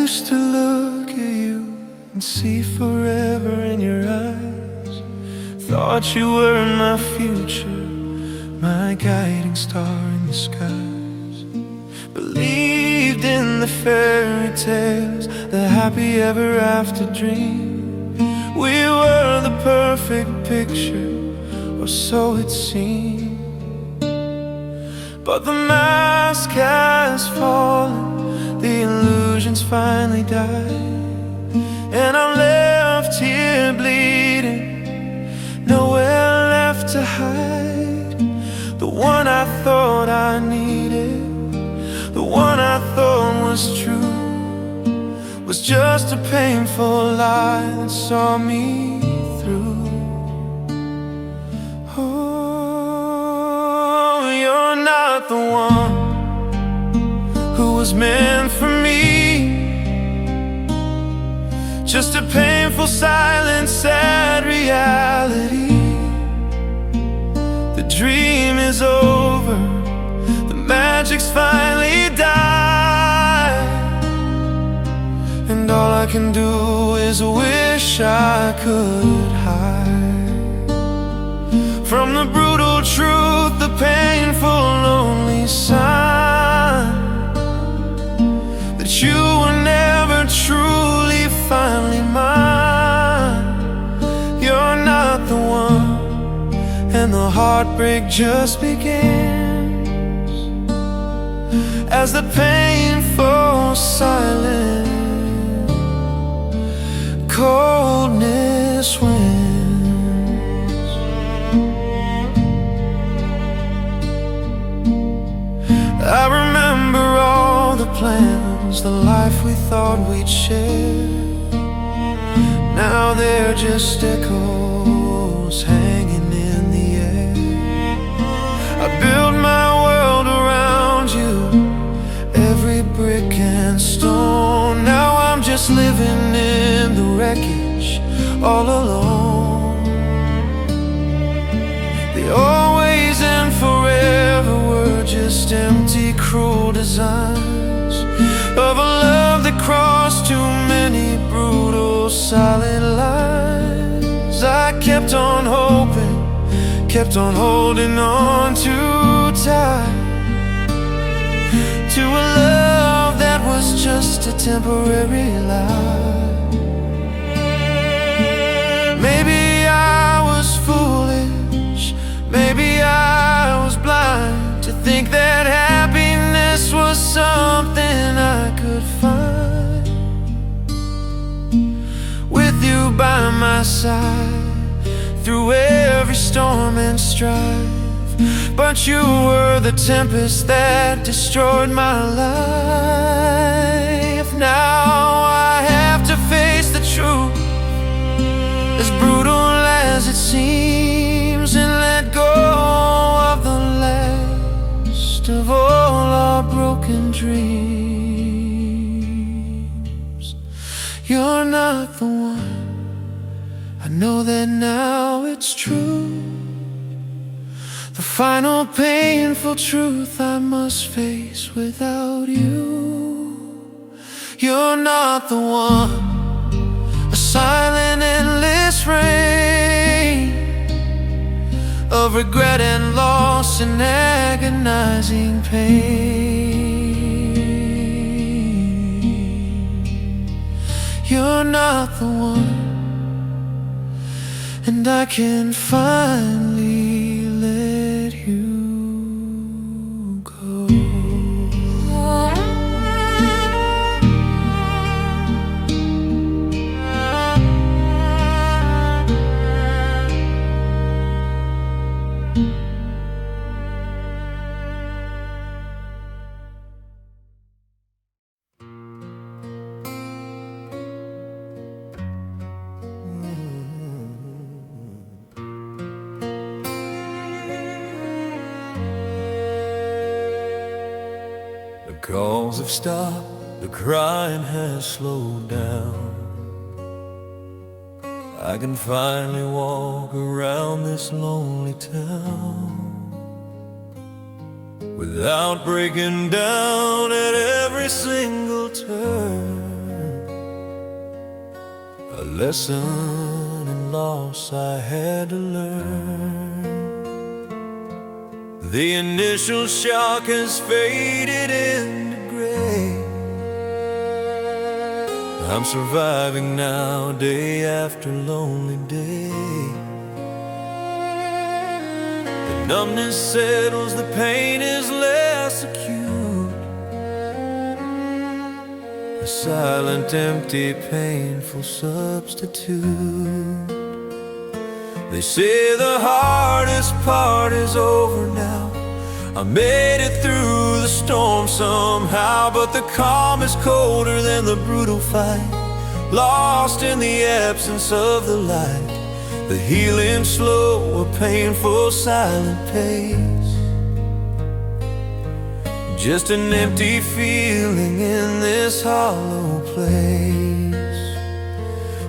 used to look at you and see forever in your eyes. Thought you were my future, my guiding star in the skies. Believed in the fairy tales, the happy ever after dream. We were the perfect picture, or so it seemed. But the mask has fallen, the illusions finally died, and I'm left here bleeding, nowhere left to hide. The one I thought I needed, the one I thought was true, was just a painful lie that saw me through. Oh, you're not the one who was meant for me. Just a painful, silent, sad reality. The dream is over, the magic's finally died, and all I can do is wish I could hide from the brutal truth, the painful, lonely sign that you were never truly, finally mine. You're not the one, and the heartbreak just begins as the painful silence, coldness wins. I remember all the plans, the life we thought we'd share. Now they're just echoes hanging in the air. I built my world around you, every brick and stone. Now I'm just living in the wreckage, all alone. The always and forever were just empty, cruel designs of a love that crossed too many brutal, silent lines. I kept on hoping, kept on holding on too tight to a love that was just a temporary lie. Maybe I was foolish, maybe I was blind to think that happiness was something I could find with you by my side through every storm and strife. But you were the tempest that destroyed my life. Now I have to face the truth, as brutal as it seems, and let go of the last of all our broken dreams. You're not the one, I know that now it's true. The final painful truth I must face without you. You're not the one, a silent, endless rain of regret and loss and agonizing pain. You're not the one, and I can finally let you go. The calls have stopped, the crying has slowed down. I can finally walk around this lonely town without breaking down at every single turn. a lesson in loss I had to learn. The initial shock has faded into gray. I'm surviving now, day after lonely day. The numbness settles, the pain is less acute. A silent, empty, painful substitute. They say the hardest part is over now. I made it through the storm somehow, but the calm is colder than the brutal fight. Lost in the absence of the light, the healing slow, a painful silent pace. Just an empty feeling in this hollow place.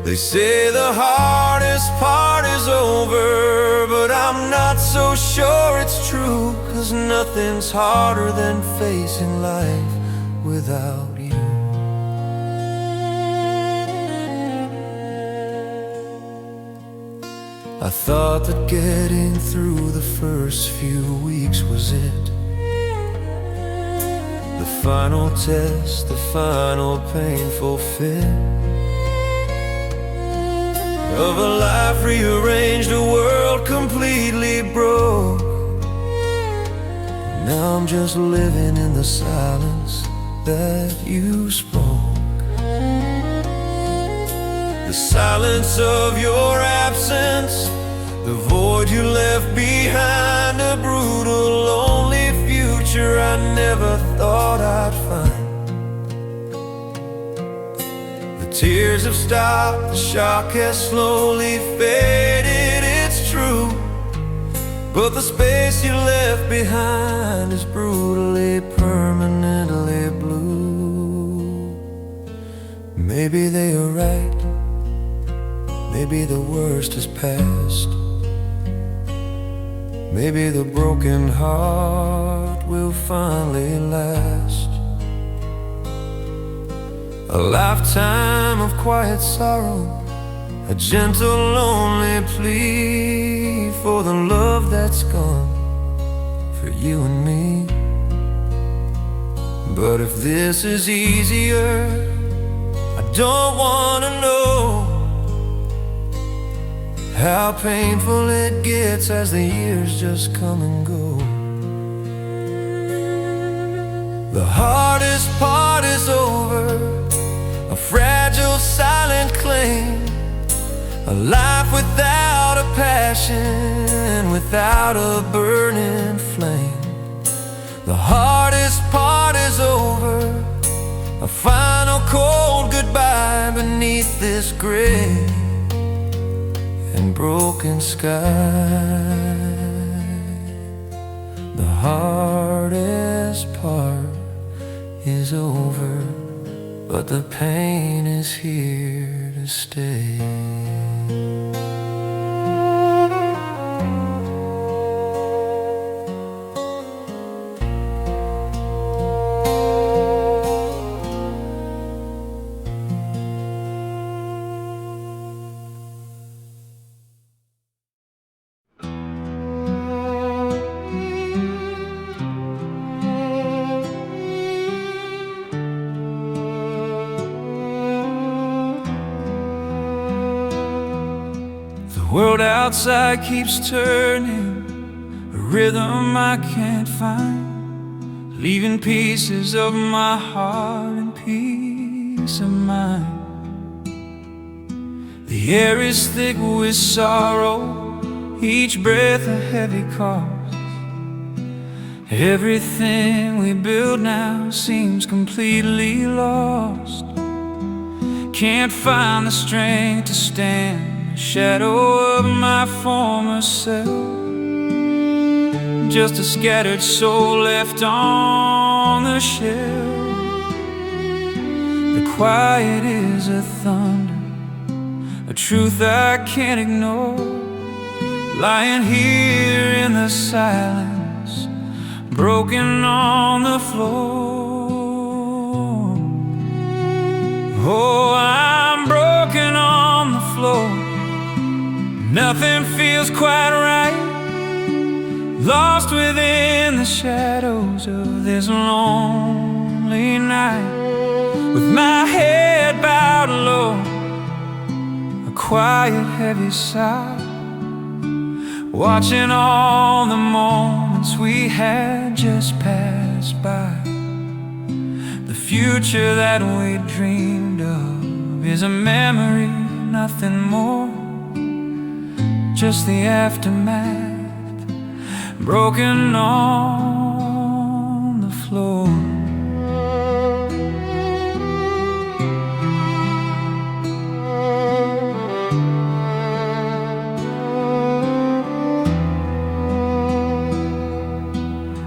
They say the hardest part is over, but I'm not so sure it's true, 'cause nothing's harder than facing life without you. I thought that getting through the first few weeks was it, the final test, the final painful fit of a life rearranged, a world completely broke. Now I'm just living in the silence that you spoke. The silence of your absence, the void you left behind, a brutal, lonely future I never thought I'd find. Tears have stopped, the shock has slowly faded, it's true, but the space you left behind is brutally, permanently blue. Maybe they are right, maybe the worst is past. Maybe the broken heart will finally last. A lifetime of quiet sorrow, a gentle, lonely plea for the love that's gone, for you and me. But if this is easier, I don't want to know how painful it gets as the years just come and go. The hardest part is over, a fragile, silent claim, a life without a passion, without a burning flame. The hardest part is over, a final cold goodbye beneath this gray and broken sky. The hardest part is over, but the pain is here to stay. The world outside keeps turning, a rhythm I can't find, leaving pieces of my heart and peace of mind. The air is thick with sorrow, each breath a heavy cost. Everything we build now seems completely lost. Can't find the strength to stand, shadow of my former self, just a scattered soul left on the shelf. The quiet is a thunder, a truth I can't ignore, lying here in the silence, broken on the floor. Oh, I'm broken on Nothing feels quite right, lost within the shadows of this lonely night. With my head bowed low, a quiet heavy sigh, watching all the moments we had just pass by. The future that we dreamed of is a memory, nothing more, just the aftermath, broken on the floor.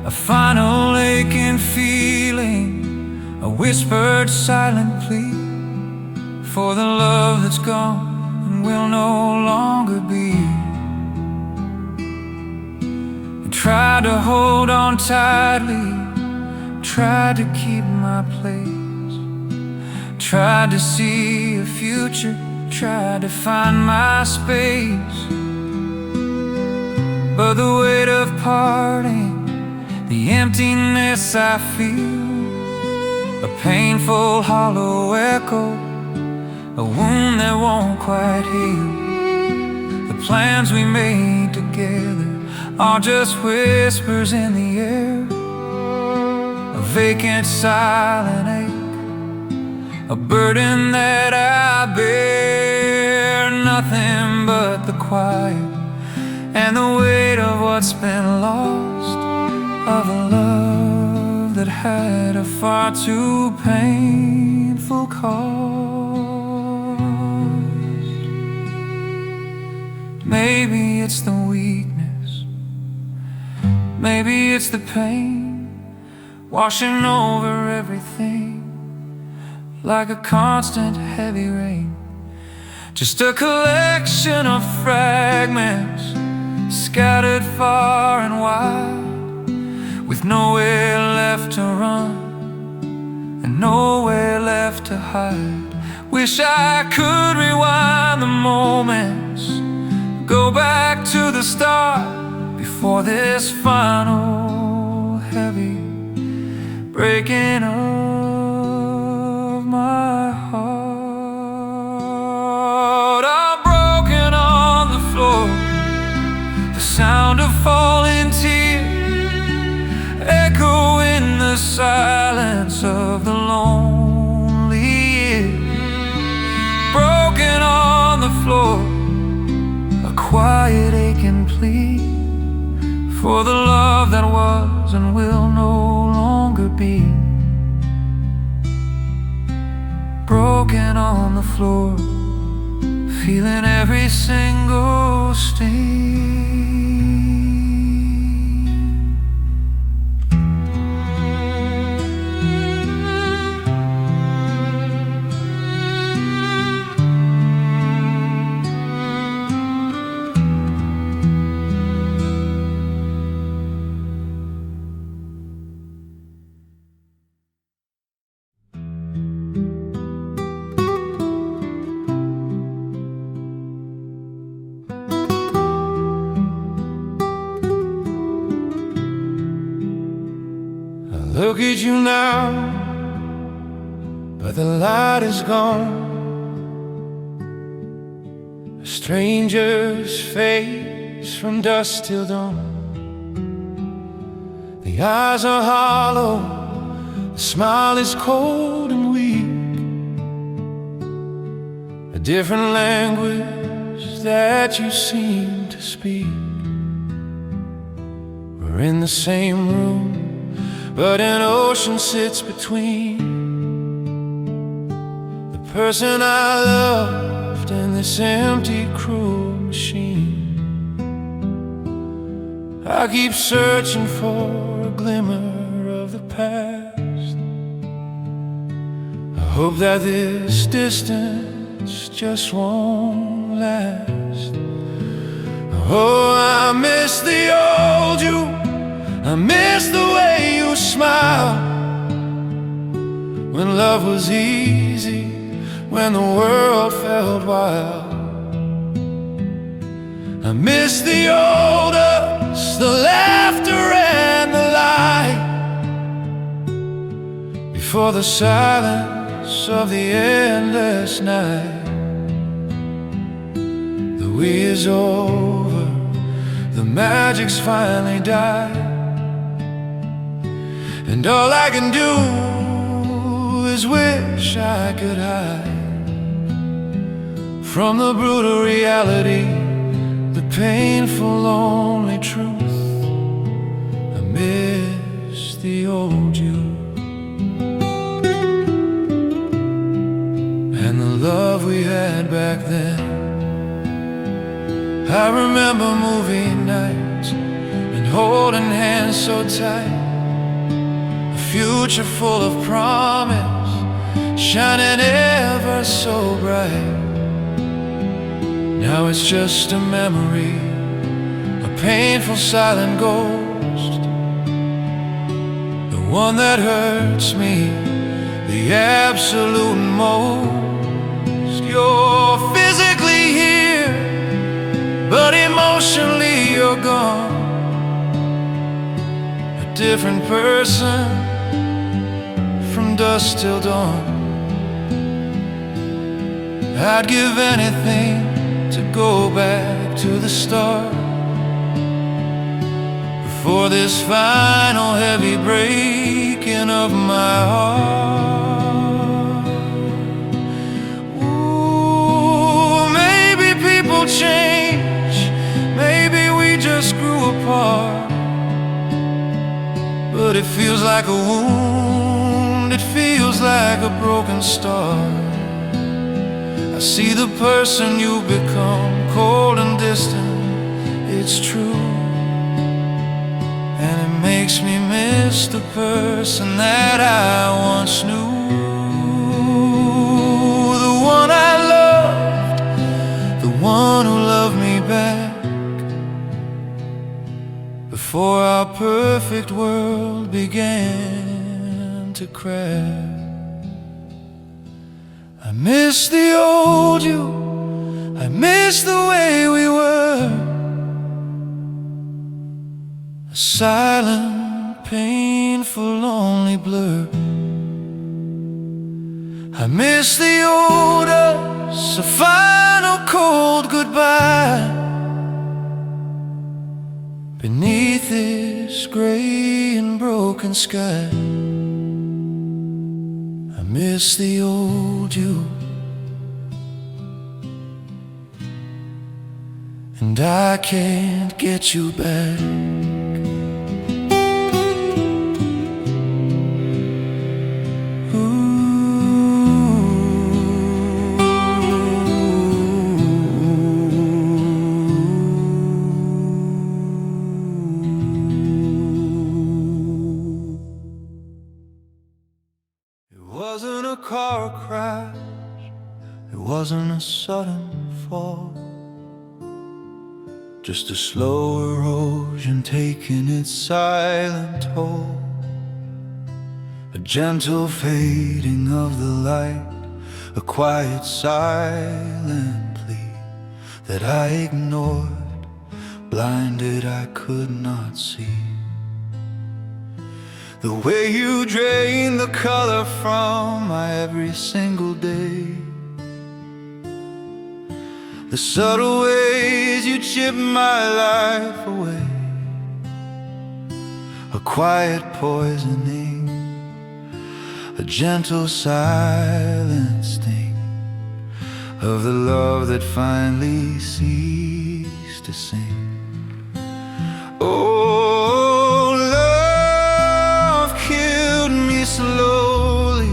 A final aching feeling, a whispered silent plea for the love that's gone and will no longer be. I tried to hold on tightly, tried to keep my place, tried to see a future, tried to find my space. But the weight of parting, the emptiness I feel, a painful hollow echo, a wound that won't quite heal. The plans we made together are just whispers in the air, a vacant silent ache, a burden that I bear. Nothing but the quiet and the weight of what's been lost, of a love that had a far too painful cost. Maybe it's the weakness, maybe it's the pain, washing over everything like a constant heavy rain. Just a collection of fragments scattered far and wide, with nowhere left to run and nowhere left to hide. Wish I could rewind the moments, go back to the start, before this final heavy breaking of my heart. I'm broken on the floor, the sound of falling tears echo in the silence of the lonely years. Broken on the floor, a quiet aching plea for the love that was and will no longer be. Broken on the floor, feeling every single sting. Look at you now, but the light is gone. A stranger's face from dusk till dawn. The eyes are hollow, the smile is cold and weak. A different language that you seem to speak. We're in the same room, but an ocean sits between the person I loved and this empty, cruel machine. I keep searching for a glimmer of the past. I hope that this distance just won't last. Oh, I miss the old you, I miss the way you smile, when love was easy, when the world felt wild. I miss the old us, the laughter and the light, before the silence of the endless night. The we is over, the magic's finally died, and all I can do is wish I could hide from the brutal reality, the painful, lonely truth. I miss the old you and the love we had back then. I remember movie nights and holding hands so tight, a future full of promise, shining ever so bright. Now it's just a memory, a painful silent ghost, the one that hurts me the absolute most. You're physically here, but emotionally you're gone, a different person from dusk till dawn. I'd give anything to go back to the start, before this final heavy breaking of my heart. Ooh, maybe people change, maybe we just grew apart, but it feels like a wound, it feels like a broken star. I see the person you've become, cold and distant, it's true, and it makes me miss the person that I once knew, the one I loved, the one who loved me back, before our perfect world began to crack. I miss the old you, I miss the way we were, a silent, painful, lonely blur. I miss the old us, a final cold goodbye, beneath this gray and broken sky. I miss the old you, and I can't get you back. It wasn't a car crash, it wasn't a sudden fall, just a slow erosion taking its silent toll, a gentle fading of the light, a quiet silent plea that I ignored, blinded I could not see. The way you drain the color from my every single day, the subtle ways you chip my life away, a quiet poisoning, a gentle silent sting of the love that finally ceased to sing. Oh, love killed me slowly,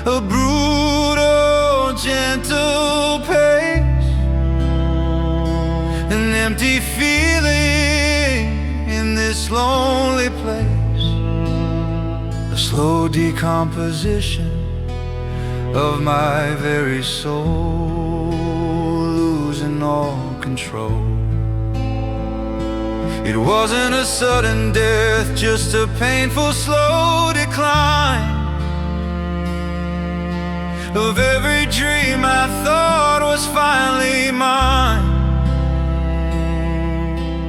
a brutal, gentle pace, an empty feeling in this lonely place, a slow decomposition of my very soul, losing all control. It wasn't a sudden death, just a painful, slow decline of every dream I thought was was finally mine.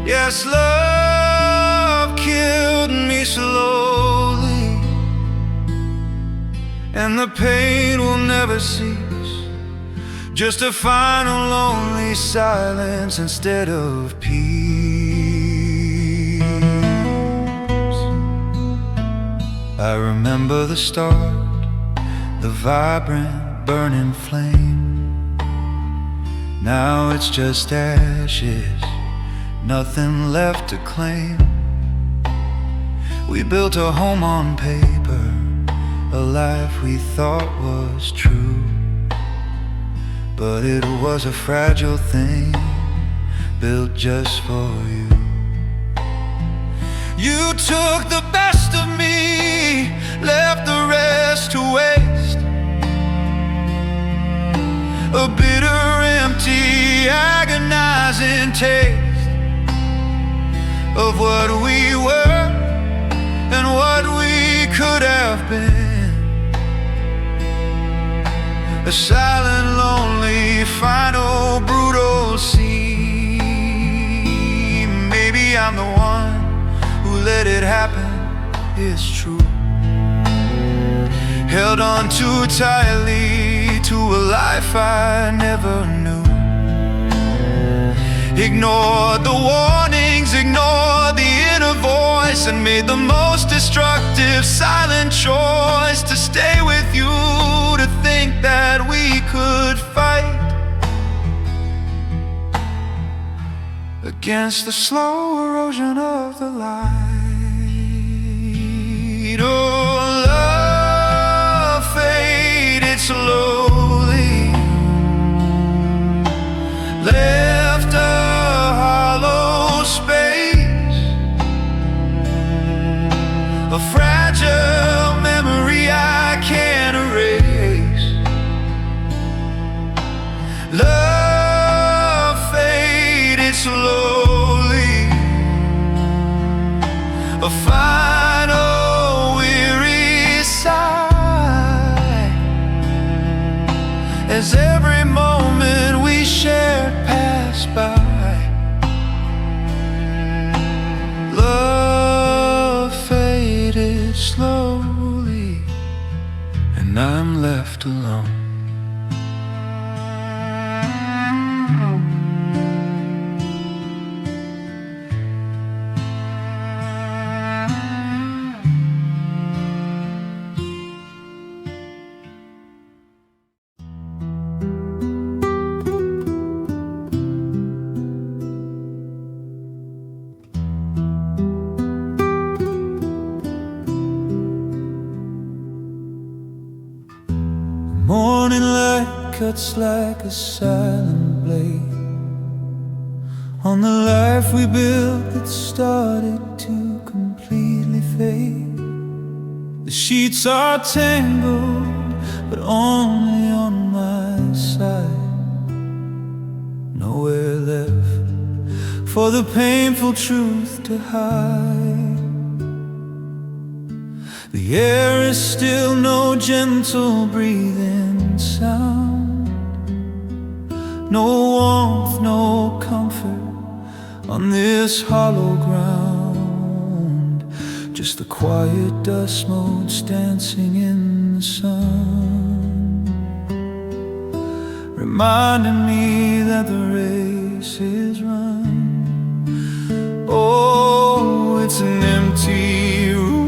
Yes, love killed me slowly, and the pain will never cease. Just a final lonely silence instead of peace. I remember the start, the vibrant burning flame. Now it's just ashes, nothing left to claim. We built a home on paper, a life we thought was true, but it was a fragile thing built just for you. You took the best of me, left the rest to waste. A bitter, empty, agonizing taste of what we were and what we could have been. A silent, lonely, final, brutal scene. Maybe I'm the one who let it happen, it's true. Held on too tightly to a life I never knew. Ignored the warnings, ignored the inner voice, and made the most destructive silent choice to stay with you, to think that we could fight against the slow erosion of the light. Oh, love faded slowly, left a hollow space, a fragile memory I can't erase. Love faded slowly, a final weary sigh, as every moment we shared passed by. Love faded slowly, and I'm left alone. Morning light cuts like a silent blade on the life we built that started to completely fade. The sheets are tangled, but only on my side. Nowhere left for the painful truth to hide. The air is still, no gentle breathing sound, no warmth, no comfort on this hollow ground. Just the quiet dust motes dancing in the sun, reminding me that the race is run. Oh, it's an empty room,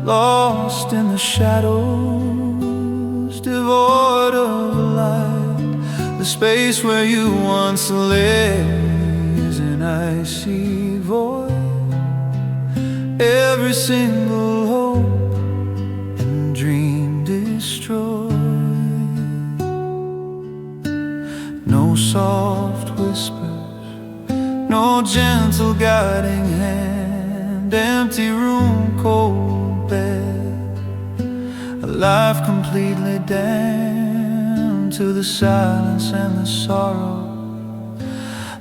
lost in the shadows, devoid of light. The space where you once lived is an icy void. Every single hope and dream destroyed. No soft whispers, no gentle guiding hand. Empty room, cold bed, a life completely damned to the silence and the sorrow,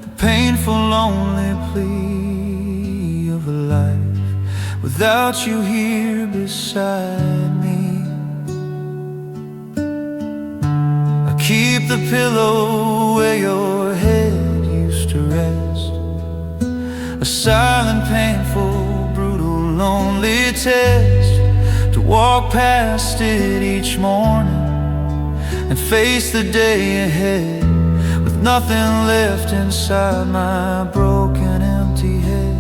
the painful, lonely plea of a life without you here beside me. keep the pillow where your head used to rest. A silent, painful, brutal, lonely test, to walk past it each morning and face the day ahead, with nothing left inside my broken, empty head.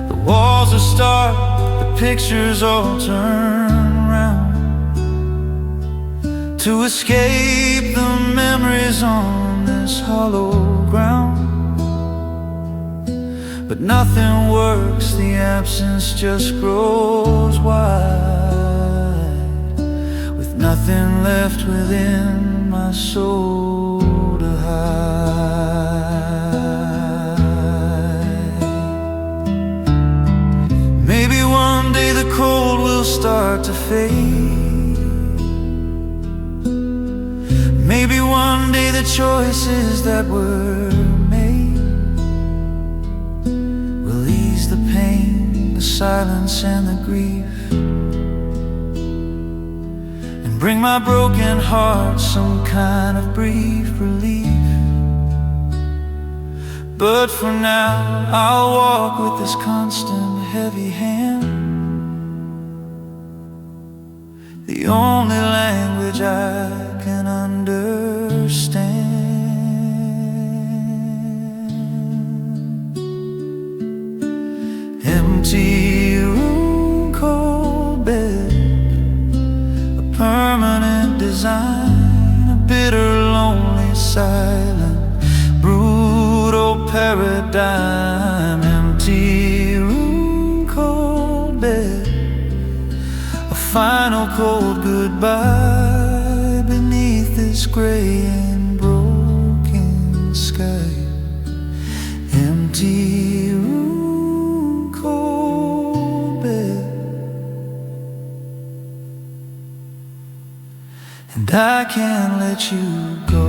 The walls are stark, the pictures all turn round, to escape the memories on this hollow ground. But nothing works, the absence just grows wide, with nothing left within my soul to hide. Maybe one day the cold will start to fade. Maybe one day the choices that were made will ease the pain, the silence and the grief, and bring my broken heart some kind of brief relief. But for now I'll walk with this constant heavy hand, the only language I can understand. Empty room, cold bed, a permanent design, a bitter, lonely, silent, brutal paradigm. Empty room, cold bed, a final cold goodbye beneath this gray and broken sky. Empty room, cold bed, and I can't let you go.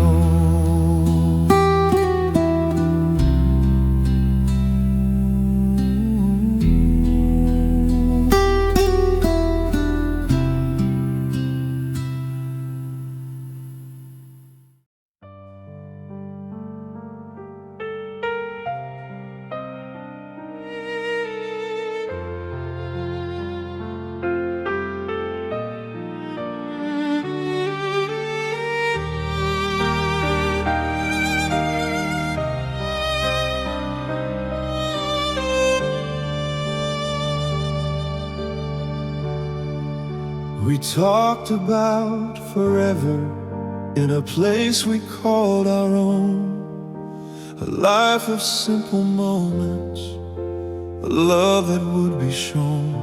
We talked about forever in a place we called our own, a life of simple moments, a love that would be shown.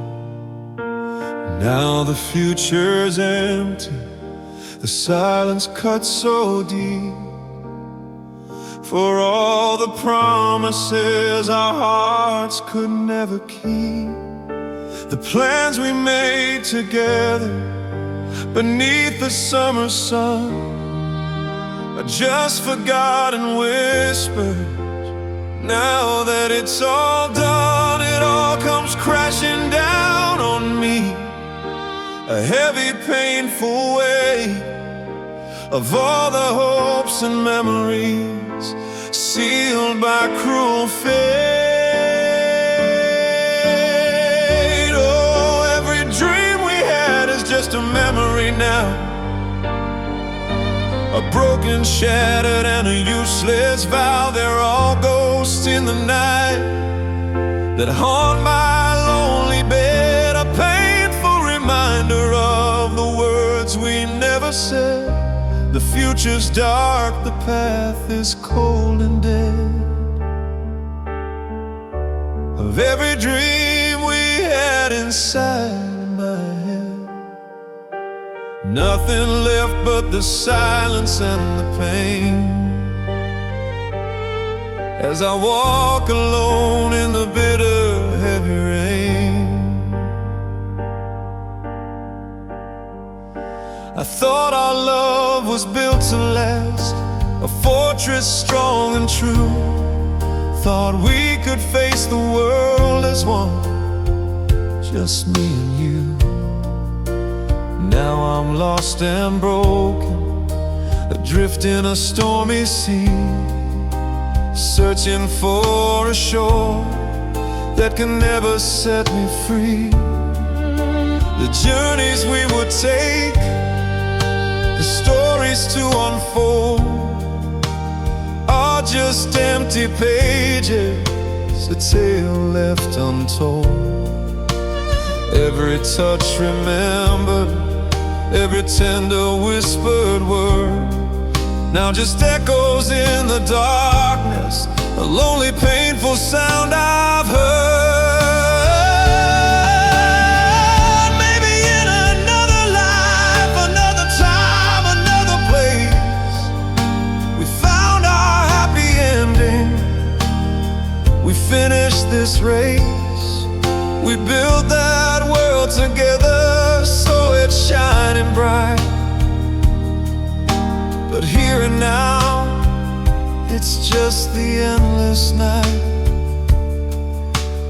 Now the future's empty, the silence cuts so deep, for all the promises our hearts could never keep. The plans we made together beneath the summer sun are just forgotten whispers. Now that it's all done, it all comes crashing down on me, a heavy, painful weight of all the hopes and memories sealed by cruel fate. Just a memory now, a broken, shattered, and a useless vow. They're all ghosts in the night that haunt my lonely bed, a painful reminder of the words we never said. The future's dark, the path is cold and dead. Of every dream we had inside my head, nothing left but the silence and the pain. As I walk alone in the bitter, heavy rain, I thought our love was built to last, a fortress strong and true. Thought we could face the world as one, just me and you. Now I'm lost and broken, adrift in a stormy sea, searching for a shore that can never set me free. The journeys we would take, the stories to unfold, are just empty pages, a tale left untold. Every touch remembered, every tender whispered word, now just echoes in the darkness, a lonely, painful sound I've heard. Maybe in another life, another time, another place, we found our happy ending. We finished this race, we built that world together, so it's shining bright. But here and now, it's just the endless night,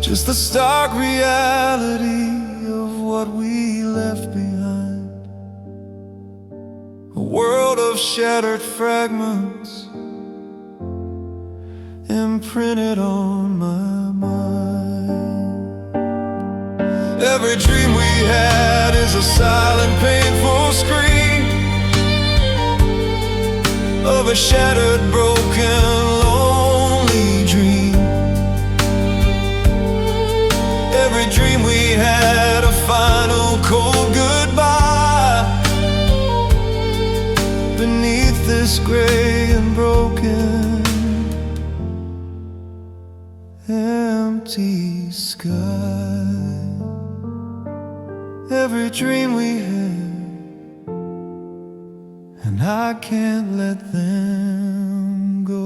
just the stark reality of what we left behind. A world of shattered fragments imprinted on my mind. Every dream we had is a silent, painful scream of a shattered, broken, lonely dream. Every dream we had a final, cold goodbye beneath this gray and broken, empty sky. Every dream we had, and I can't let them go.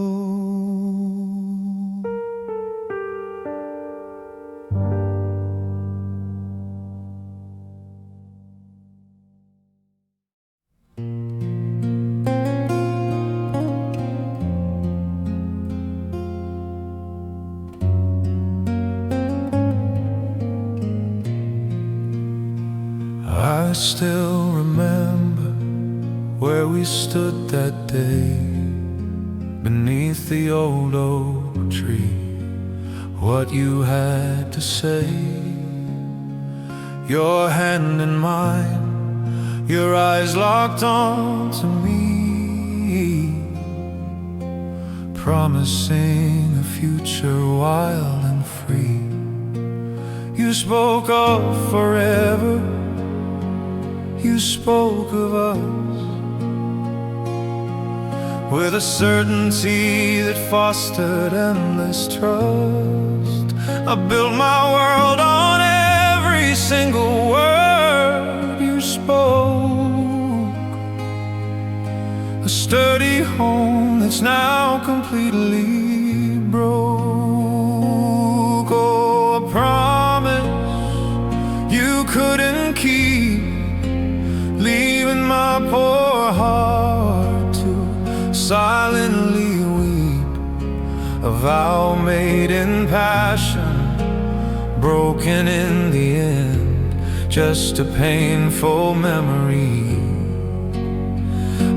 I still remember where we stood that day, beneath the old oak tree. What you had to say, your hand in mine, your eyes locked on to me, promising a future wild and free. You spoke of forever, you spoke of us with a certainty that fostered endless trust. I built my world on every single word you spoke, a sturdy home that's now completely broke. Oh, a promise you couldn't keep, leaving my poor heart to silently weep. A vow made in passion, broken in the end, just a painful memory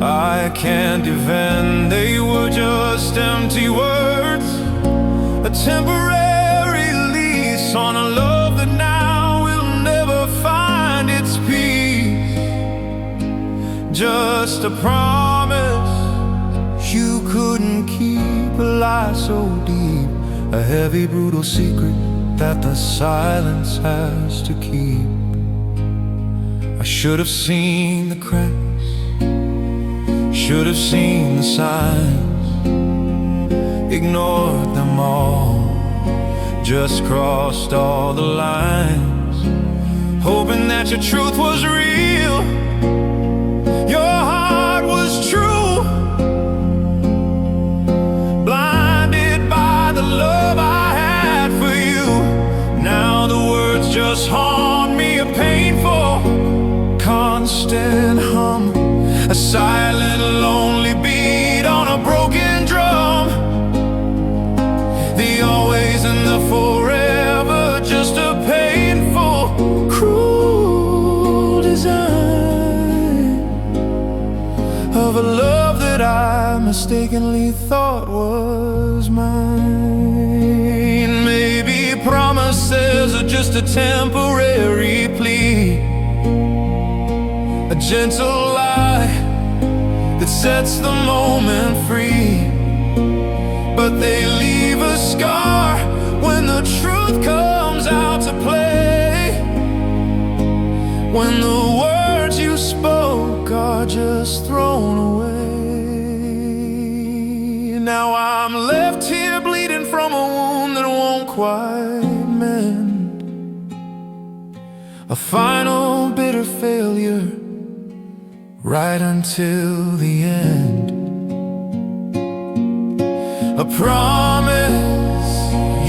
I can't defend. They were just empty words, a temporary lease on a love that now will never find its peace. Just a promise you couldn't keep, a lie so deep, a heavy, brutal secret that the silence has to keep. I should have seen the cracks, should have seen the signs, ignored them all, just crossed all the lines, hoping that your truth was real, your heart was true, blinded by the love I had for you. Now the words just haunt me, a painful, constant hum, a silent, lonely beat on a broken drum. The always and the forever, just a painful, cruel design of a love that mistakenly thought was mine. Maybe promises are just a temporary plea, a gentle lie that sets the moment free. But they leave a scar when the truth comes out to play, when the words you spoke are just thrown away. Now I'm left here bleeding from a wound that won't quite mend, a final bitter failure right until the end. A promise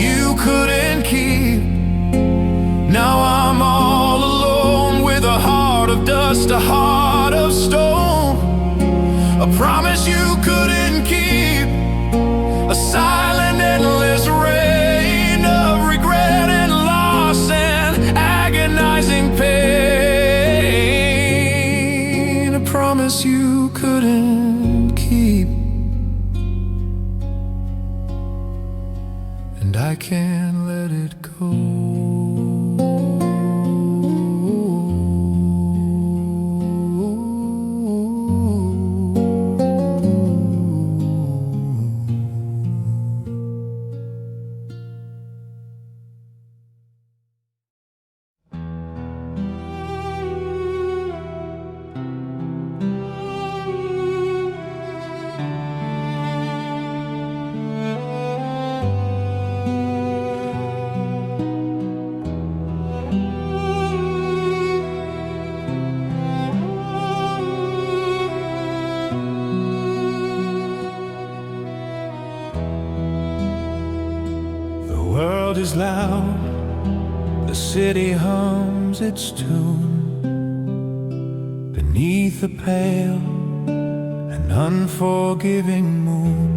you couldn't keep. Now I'm all alone with a heart of dust, a heart of stone. A promise you couldn't keep, a silent endless rain of regret and loss and agonizing pain. A promise you couldn't keep, and I can't let it go. The world is loud, the city hums its tune beneath a pale and unforgiving moon.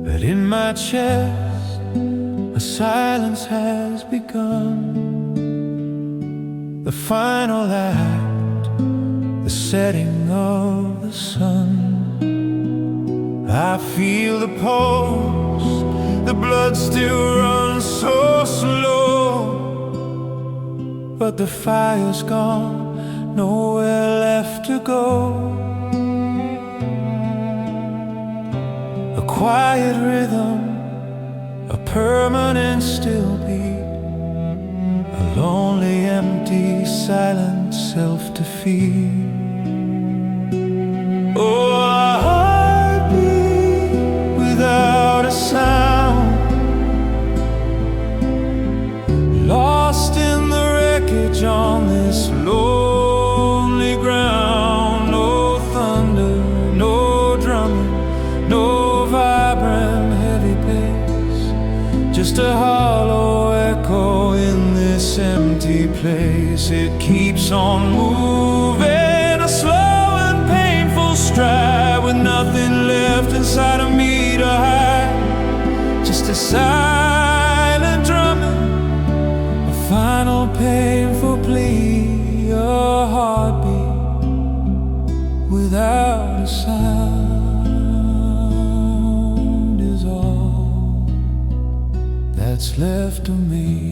But in my chest a silence has begun, the final act, the setting of the sun. I feel the pulse, the blood still runs so slow, but the fire's gone, nowhere left to go. A quiet rhythm, a permanent still beat, a lonely, empty, silent self-defeat. Oh, a heartbeat without a sound, lost in the wreckage on this lonely ground. No thunder, no drumming, no vibrant heavy bass, just a hollow echo in this empty place. It keeps on moving, a slow and painful stride, with nothing left inside of me to hide, just a silent drumming, a final painful plea, a heartbeat without a sound is all that's left of me.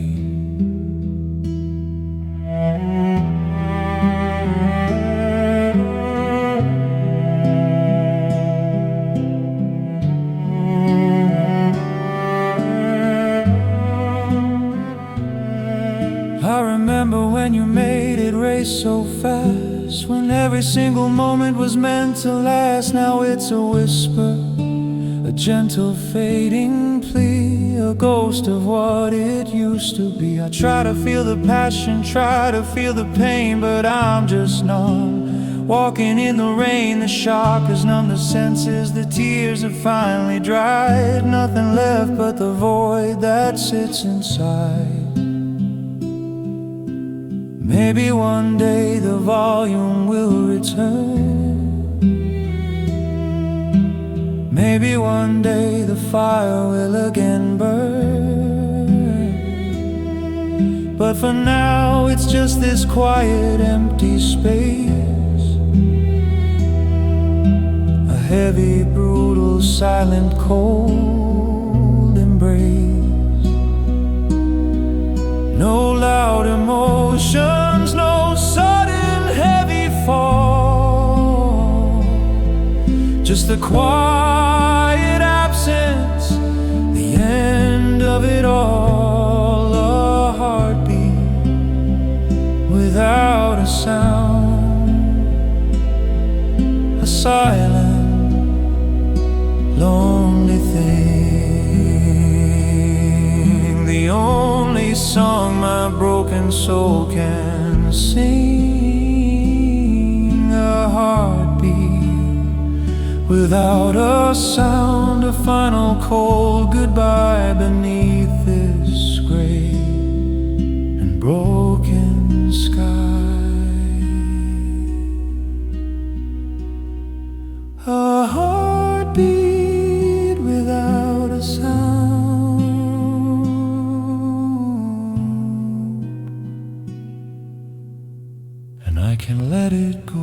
I remember when you made it race so fast, when every single moment was meant to last. Now it's a whisper, a gentle fading plea, a ghost of what it used to be. I try to feel the passion, try to feel the pain, but I'm just numb. Walking in the rain, the shock has numbed the senses, the tears have finally dried. Nothing left but the void that sits inside. Maybe one day the volume will return, maybe one day the fire will again burn. But for now it's just this quiet empty space, a heavy, brutal, silent, cold embrace. No loud emotions, no sudden heavy fall, just the quiet absence, the end of it all. A heartbeat without a sound, a silent, lonely thing. The only song my broken soul can sing. A heartbeat without a sound, a final cold goodbye beneath this gray and broken sky. A heartbeat without a sound, and I can let it go.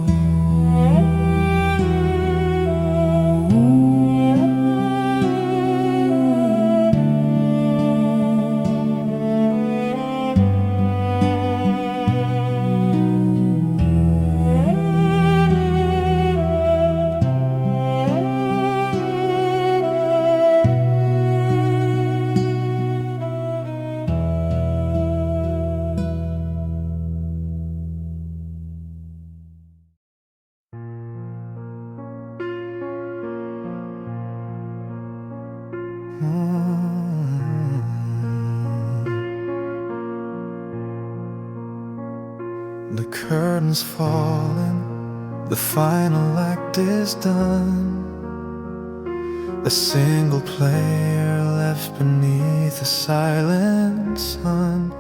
The curtain's fallen, the final act is done. A single player left beneath the silent sun.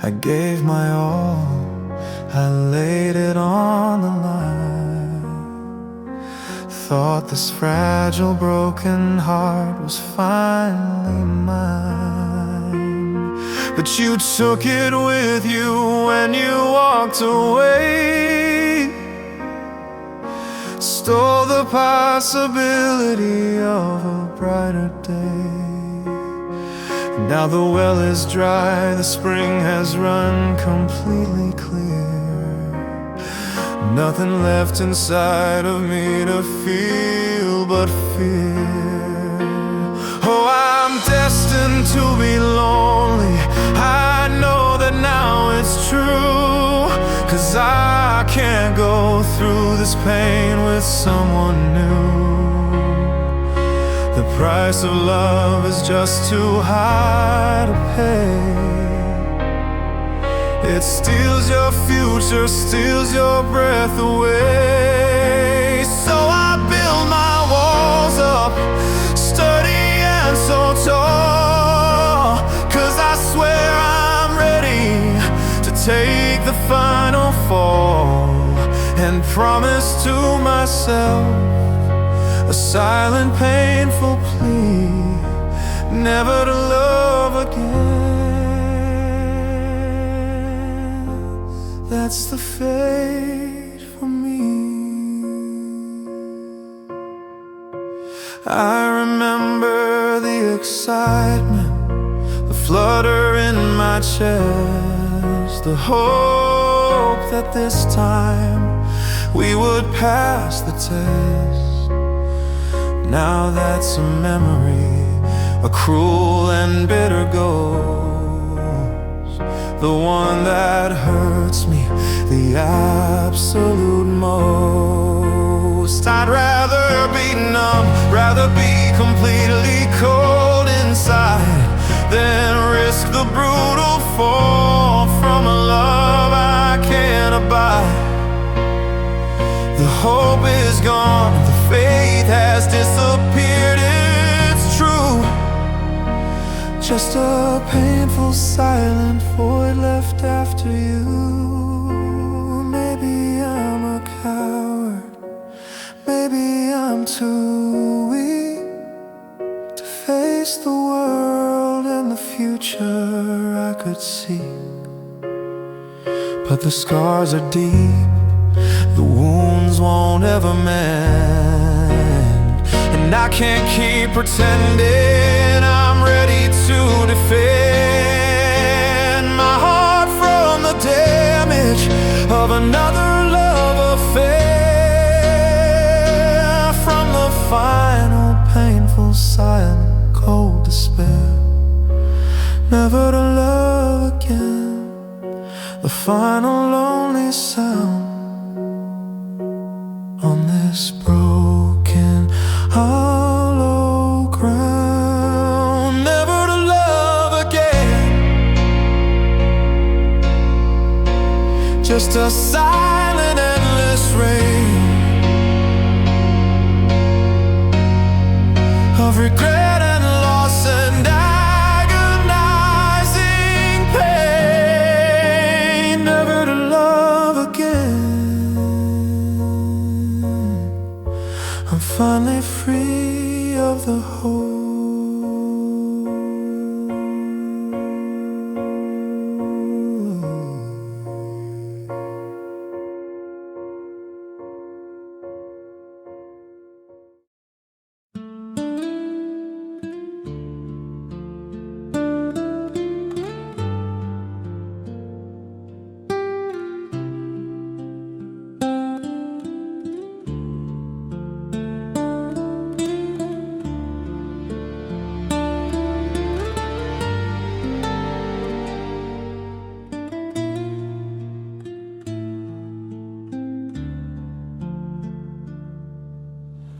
I gave my all, I laid it on the line. Thought this fragile broken heart was finally mine, but you took it with you when you walked away. Stole the possibility of a brighter day. Now the well is dry, the spring has run completely clear. Nothing left inside of me to feel but fear. Oh, I'm destined to be lonely, I know that now it's true. 'Cause I can't go through this pain with someone new. The price of love is just too high to pay. It steals your future, steals your breath away. So I build my walls up, sturdy and so tall. 'Cause I swear I'm ready to take the final fall, and promise to myself a silent, painful plea, never to love again. That's the fate for me. I remember the excitement, the flutter in my chest, the hope that this time we would pass the test. Now that's a memory, a cruel and bitter ghost, the one that hurts me the absolute most. I'd rather be numb, rather be completely cold inside, than risk the brutal fall from a love I can't abide. The hope is gone, the faith has disappeared, it's true. Just a painful silent void left after you. Maybe I'm a coward, maybe I'm too weak to face the world and the future I could see. But the scars are deep the wounds won't ever mend. And I can't keep pretending I'm ready to defend my heart from the damage of another love affair, from the final painful silence, cold despair, never to love again, the final lonely sound on this broken, hollow ground, never to love again, just a silent, endless rain of regret and loss and agonizing pain, never to love again. I'm finally free of the hold.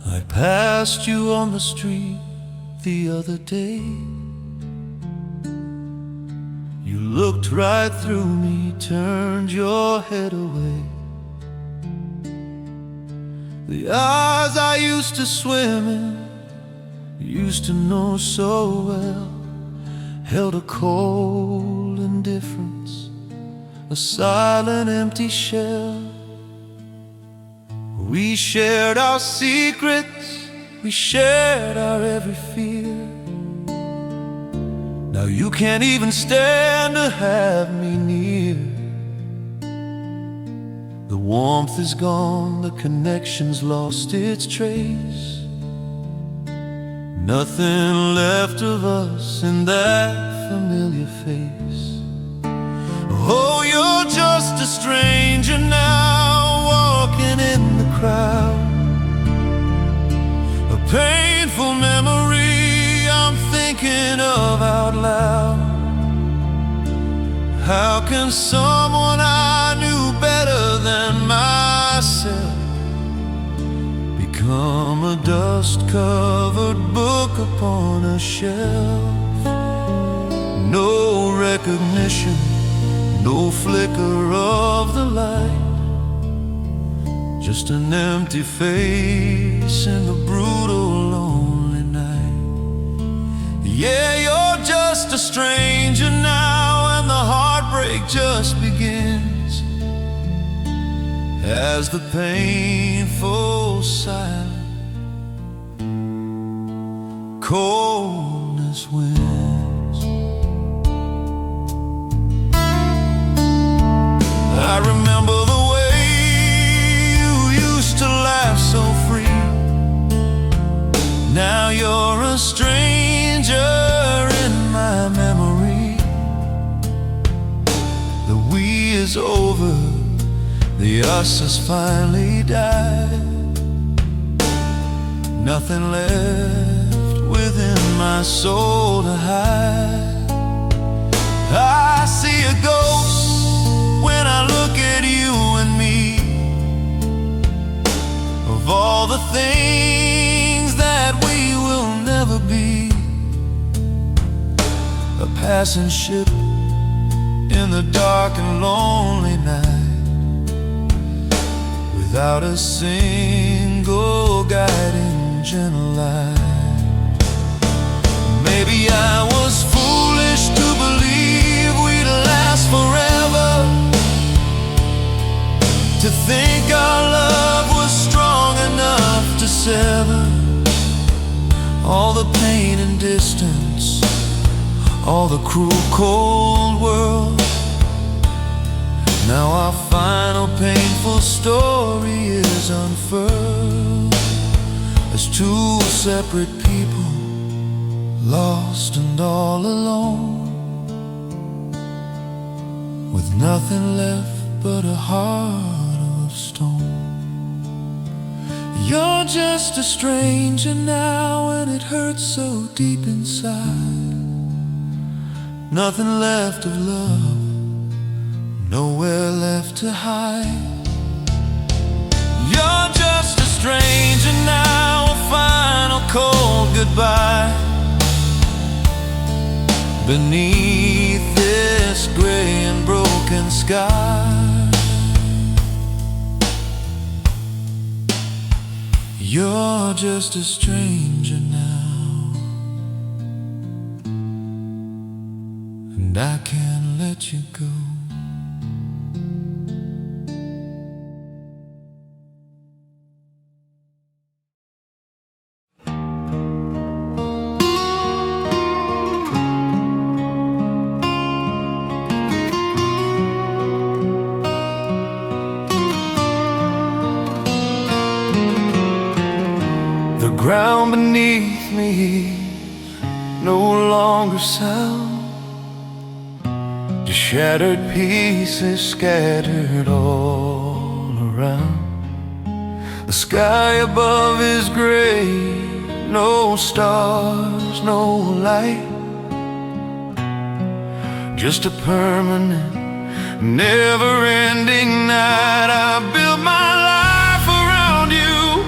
I passed you on the street the other day. You looked right through me, turned your head away. The eyes I used to swim in, used to know so well, held a cold indifference, a silent empty shell. We shared our secrets, we shared our every fear. Now you can't even stand to have me near. The warmth is gone, the connection's lost its trace. Nothing left of us in that familiar face. Oh, you're just a stranger now, walking in the crowd. A painful memory I'm thinking of out loud. How can someone I knew better than myself become a dust-covered book upon a shelf? No recognition, no flicker of the light, just an empty face in the brutal, lonely night. Yeah, you're just a stranger now, and the heartbreak just begins as the painful silence, coldness wins. I remember the way you used to laugh so free. Now you're a stranger in my memory. The we is over, the us has finally died. Nothing left within my soul to hide. I see a ghost when I look at you and me, of all the things that we will never be. A passing ship in the dark and lonely night, without a single guiding gentle light. Maybe I was foolish to believe we'd last forever, to think our love was strong enough to sever all the pain and distance, all the cruel cold world. Now our final painful story is unfurled as two separate people, lost and all alone, with nothing left but a heart of stone. You're just a stranger now, and it hurts so deep inside. Nothing left of love, nowhere left to hide. You're just a stranger now, a final cold goodbye. Beneath this gray and broken sky, you're just a stranger now, and I can't let you go. The ground beneath me no longer sound, just shattered pieces scattered all around. The sky above is gray, no stars, no light, just a permanent, never-ending night. I built my life around you,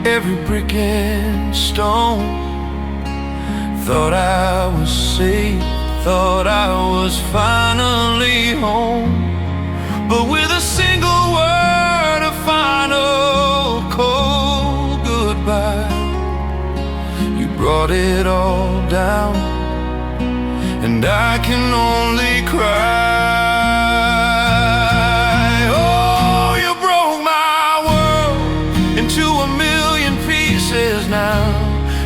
every brick and stone. Thought I was safe, thought I was finally home. But with a single word, a final cold goodbye, you brought it all down, and I can only cry. Oh, you broke my world into a million pieces now,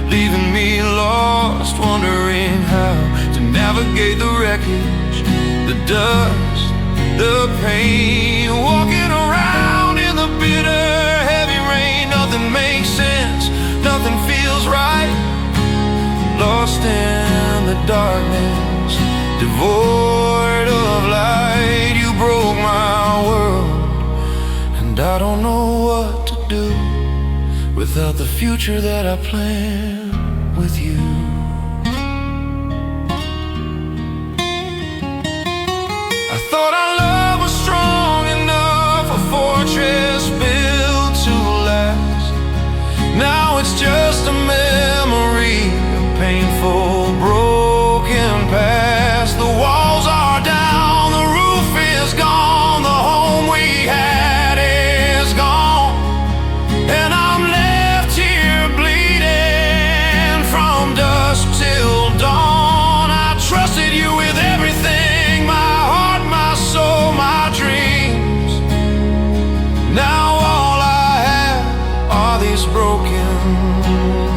leaving me lost, wondering how to navigate the wreckage, the dust, the pain. Walking around in the bitter, heavy rain, nothing makes sense, nothing feels right. Lost in the darkness, devoid of light. You broke my world, and I don't know what to do without the future that I plan with you. I thought our love was strong enough, a fortress built to last. Now it's just a memory, a painful, broken past. The walls are down, the roof is gone, the home we had is gone, and I'm left here bleeding from dusk till dawn. I trusted you with everything, my heart, my soul, my dreams. Now all I have are these broken,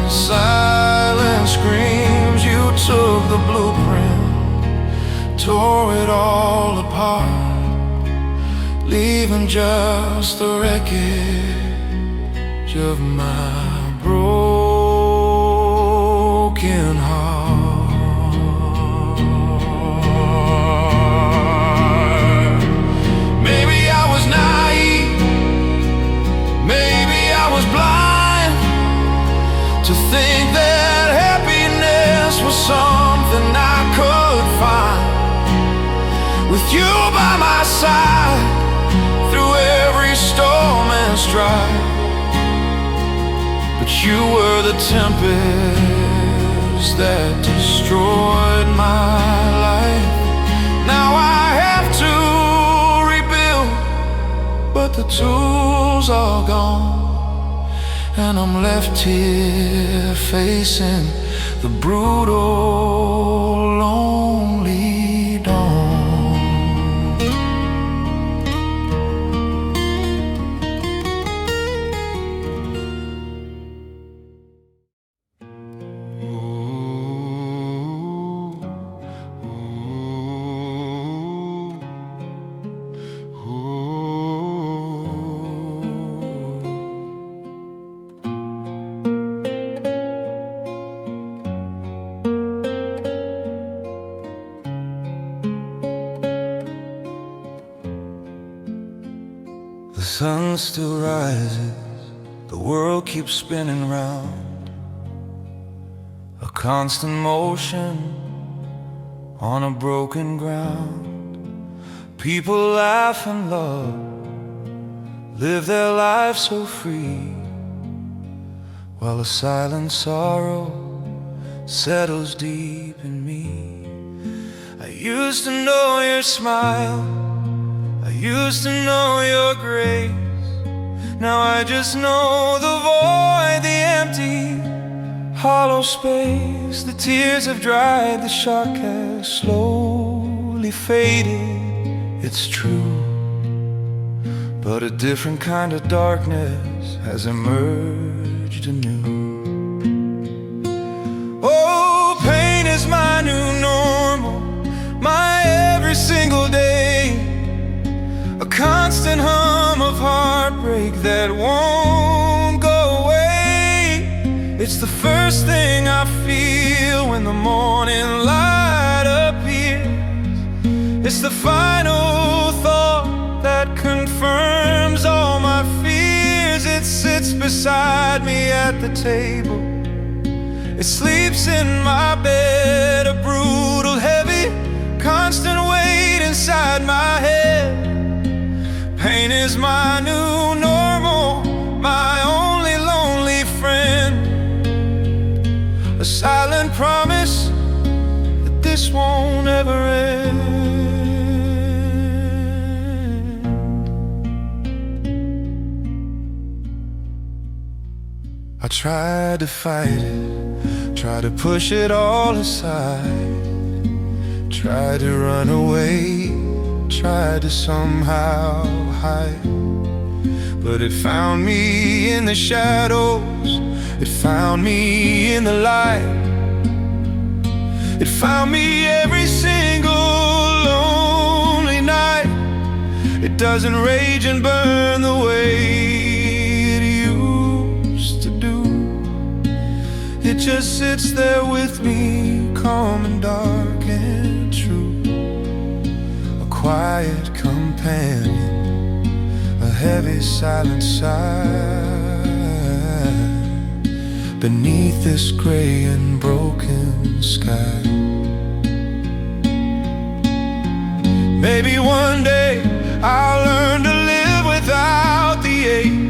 silent screams. You took the blueprint, tore it all apart, leaving just the wreckage of my broken heart. Maybe I was naive, maybe I was blind to think that happiness was something I could find with you by my side through every storm and strife. But you were the tempest that destroyed my life. Now I have to rebuild, but the tools are gone, and I'm left here facing the brutal, lonely dawn. Ooh, ooh, ooh. The sun still rises, the world keeps spinning round, a constant motion on a broken ground. People laugh and love, live their lives so free, while a silent sorrow settles deep in me. I used to know your smile, I used to know your grace. Now I just know the void, the empty, hollow space. The tears have dried, the shock has slowly faded. It's true, but a different kind of darkness has emerged anew. Oh, pain is my new normal, my every single day, a constant hum of heartbreak that won't go away. It's the first thing I feel when the morning light appears. It's the final thought that confirms all my fears. It sits beside me at the table, it sleeps in my bed, a brutal, heavy, constant weight inside my head. Pain is my new normal, my only lonely friend, a silent promise that this won't ever end. I tried to fight it, tried to push it all aside, tried to run away, tried to somehow hide. But it found me in the shadows, it found me in the light, it found me every single lonely night. It doesn't rage and burn the way it used to do. It just sits there with me, calm and dark and true, a quiet companion, a heavy silent sigh beneath this gray and broken sky. Maybe one day I'll learn to live without the ache.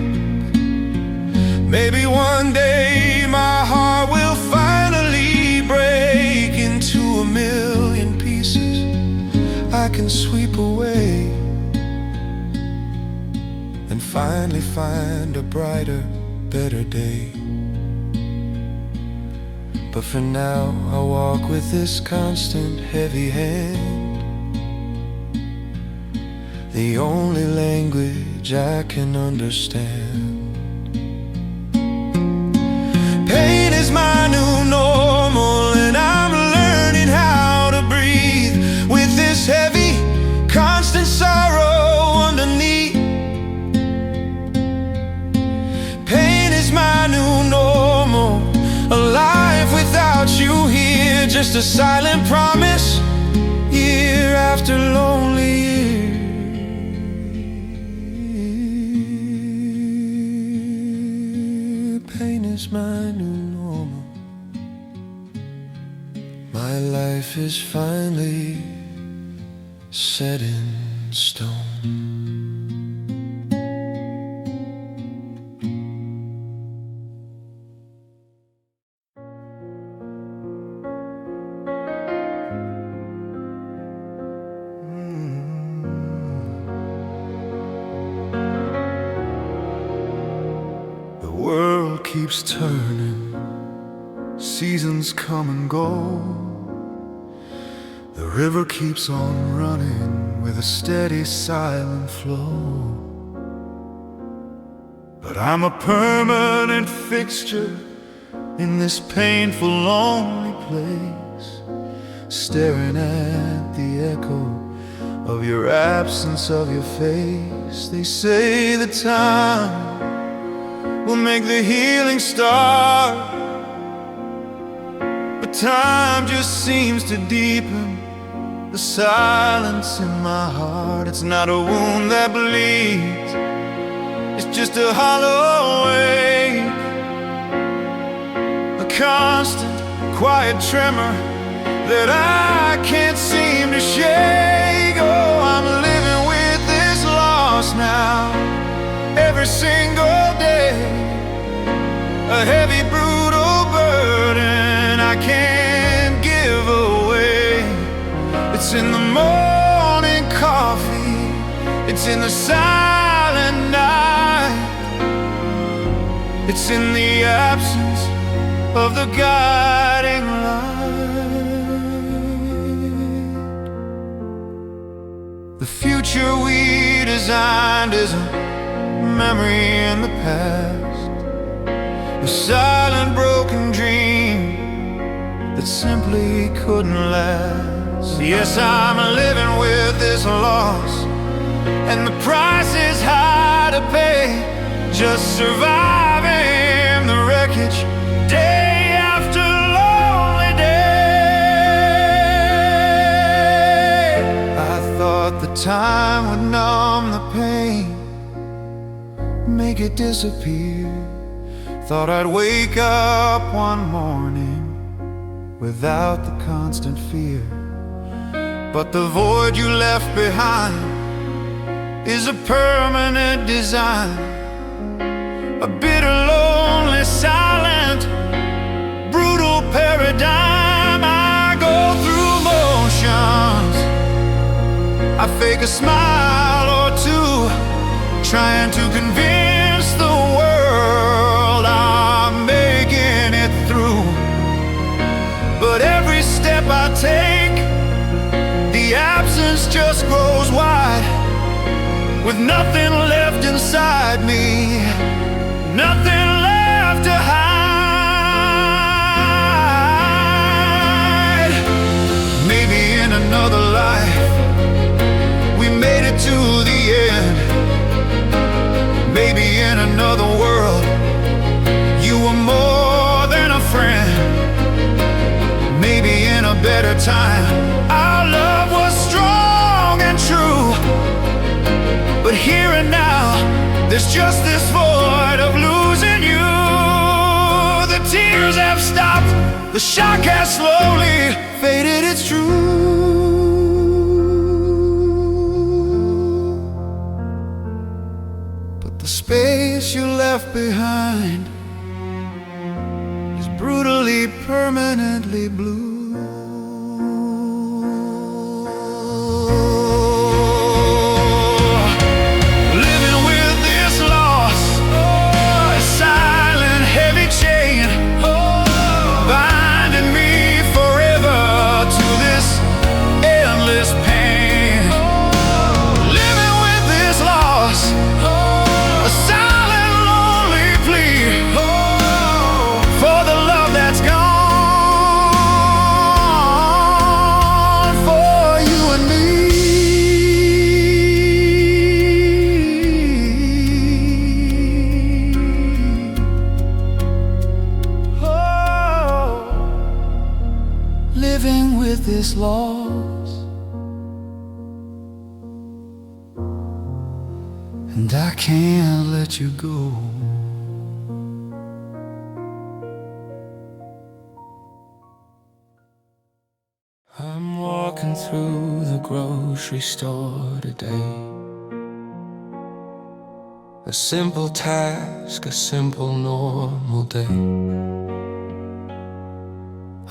Maybe one day my heart will finally break into a million pieces I can sweep away, and finally find a brighter, better day. But for now I walk with this constant heavy hand, the only language I can understand. Pain is my new normal, and I'm learning how to breathe with this heavy, constant sorrow underneath. Pain is my new normal, a life without you here, just a silent promise, year after lonely year. Pain is my new normal, my life is finally set in stone. The world keeps turning, seasons come and go. The river keeps on running with a steady, silent flow. But I'm a permanent fixture in this painful, lonely place, staring at the echo of your absence, of your face. They say the time will make the healing start, but time just seems to deepen the silence in my heart. It's not a wound that bleeds, It's just a hollow wave, a constant, quiet tremor that I can't seem to shake. Oh, I'm living with this loss now, every single day. A heavy, brutal burden I can't give away. It's in the morning coffee, it's in the silent night, it's in the absence of the guiding light. The future we designed is a memory in the past, a silent broken dream that simply couldn't last. Yes, I'm living with this loss, and the price is high to pay, just surviving the wreckage day after lonely day. I thought the time would numb the pain, make it disappear. Thought I'd wake up one morning without the constant fear. But the void you left behind is a permanent design, a bitter, lonely, silent, brutal paradigm. I go through motions, I fake a smile or two, trying to convince the world I'm making it through. But every step I take, the absence just grows wide, with nothing left inside me, nothing left to hide. Maybe in another life we made it to the end. Maybe in another world you were more than a friend. Maybe in a better time our love was strong and true. But here and now there's just this void of losing you. The tears have stopped, the shock has slowly faded, it's true. But the space you left behind is brutally, permanently blue. Living with this loss, and I can't let you go. I'm walking through the grocery store today. A simple task, a simple normal day.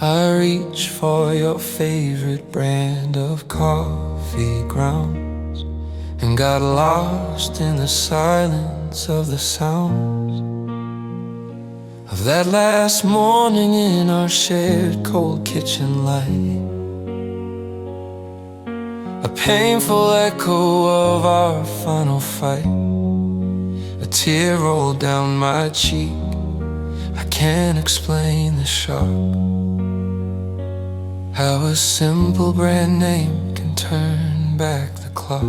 I reach for your favorite brand of coffee grounds, and got lost in the silence of the sounds of that last morning in our shared cold kitchen light. A painful echo of our final fight. A tear rolled down my cheek, I can't explain the shock. How a simple brand name can turn back the clock.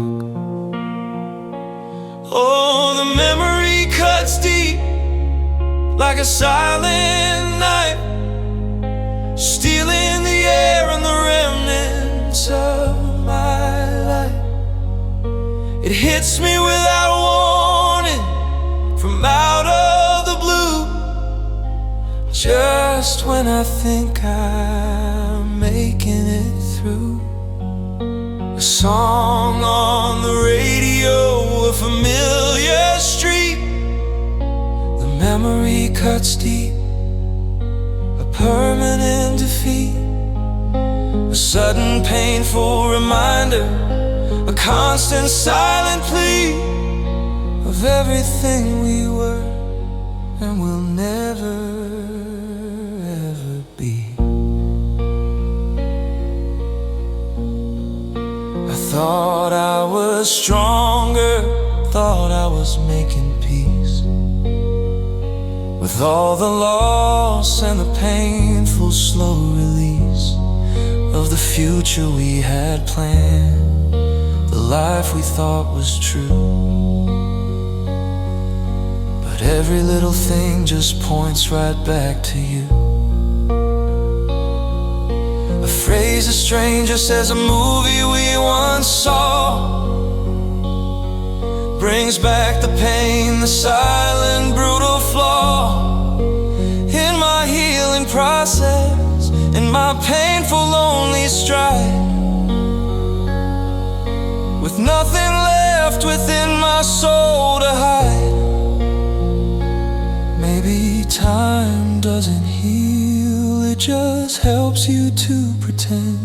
Oh, the memory cuts deep like a silent knife, stealing the air and the remnants of my life. It hits me without warning, come out of the blue. Just when I think I'm making it through, a song on the radio, a familiar street. The memory cuts deep, a permanent defeat, a sudden painful reminder, a constant silent plea of everything we were and will never ever be. I thought I was stronger, thought I was making peace with all the loss and the painful slow release of the future we had planned, the life we thought was true. But every little thing just points right back to you. A phrase a stranger says, a movie we once saw, brings back the pain, the silent, brutal flaw in my healing process, in my painful, lonely stride. With nothing left within my soul to hide. Maybe time doesn't heal, it just helps you to pretend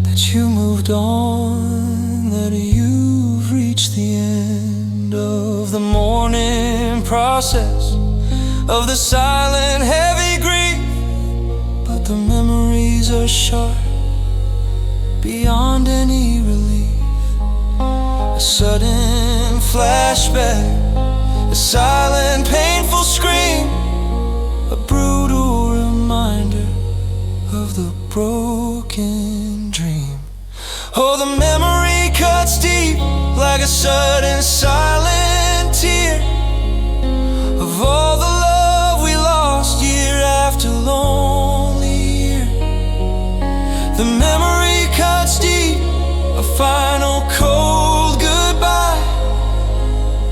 that you moved on, that you've reached the end of the mourning process, of the silent, heavy grief. But the memories are sharp, beyond any relief. A sudden flashback, a silent, painful scream, a brutal reminder of the broken dream. Oh, the memory cuts deep like a sudden silent tear of all the love we lost year after lonely year. The memory cuts deep, a final cold goodbye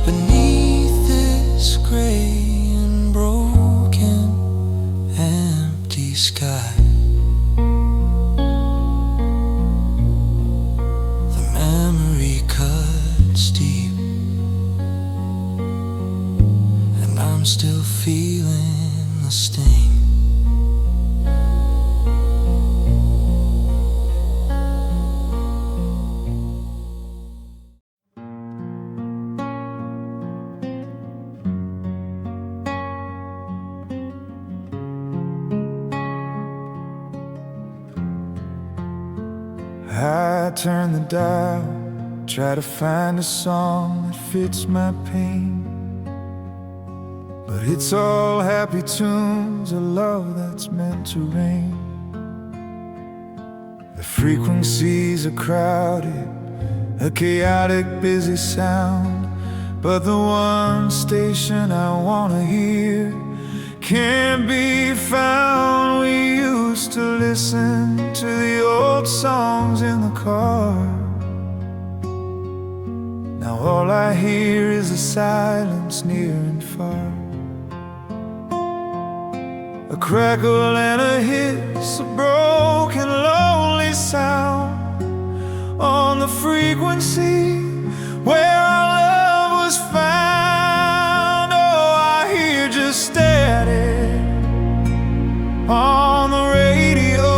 beneath this gray and broken empty sky. The memory cuts deep, and I'm still feeling the sting. I turn the dial, try to find a song that fits my pain, but it's all happy tunes, a love that's meant to rain. The frequencies are crowded, a chaotic, busy sound, but the one station I wanna hear can't be found. We used to listen to the old songs in the car. Now all I hear is the silence near and far. A crackle and a hiss, a broken, lonely sound on the frequency where our love was found. Oh, I hear just static on the radio,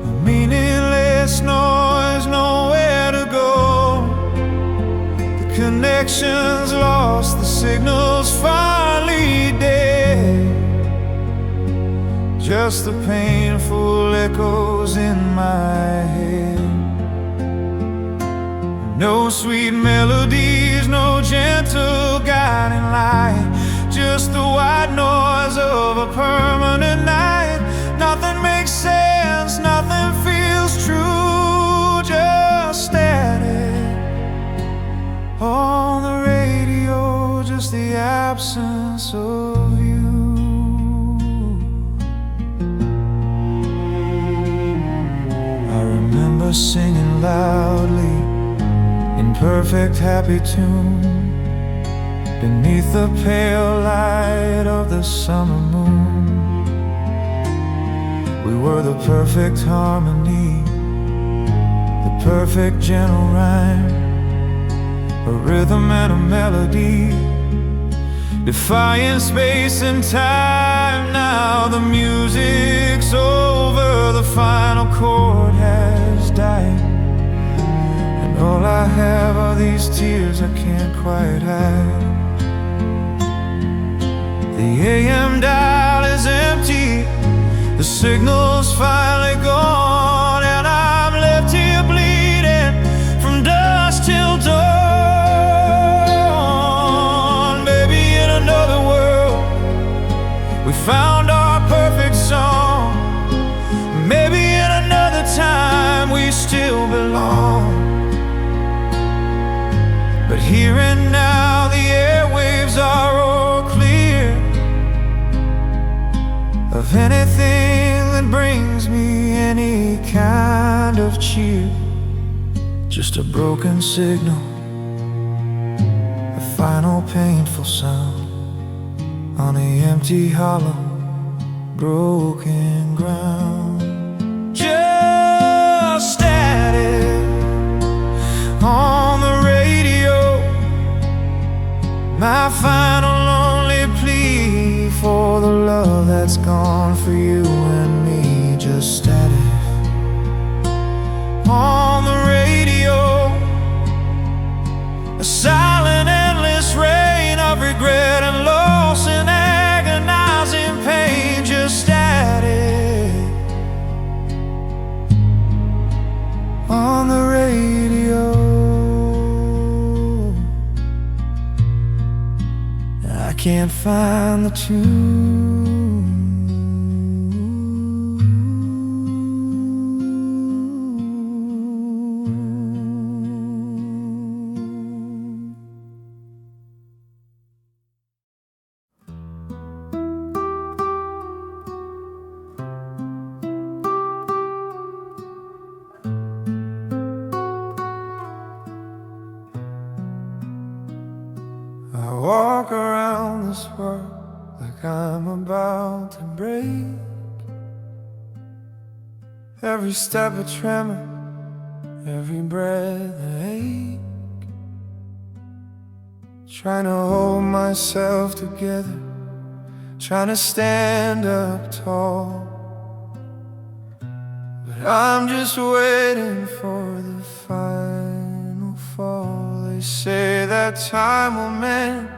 a meaningless noise, nowhere to go. The connection's lost, the signal's finally dead. Just the painful echoes in my head. No sweet melodies, no gentle guiding light, just the white noise of a permanent night. Nothing makes sense, nothing feels true, just static on the radio, just the absence of you. I remember singing loudly in perfect happy tune beneath the pale light of the summer moon. We were the perfect harmony, the perfect gentle rhyme, a rhythm and a melody, defying space and time. Now the music's over, the final chord has died, and all I have are these tears I can't quite hide. The AM dial is empty, the signal's finally gone, and I'm left here bleeding from dusk till dawn. Maybe in another world we found our perfect song. Maybe in another time we still belong. But here and now the airwaves are all clear of anything that brings me any kind of cheer. Just a broken signal, a final painful sound on the empty, hollow, broken ground. Just static on the radio, my final lonely plea for the love that's gone for you and me. Just static on the radio, a silent endless rain of regret and loss and agonizing pain. Just static on the radio. I can't find the tune. I walk around this world like I'm about to break. Every step a tremor, every breath an ache. Trying to hold myself together, trying to stand up tall. But I'm just waiting for the final fall. They say that time will mend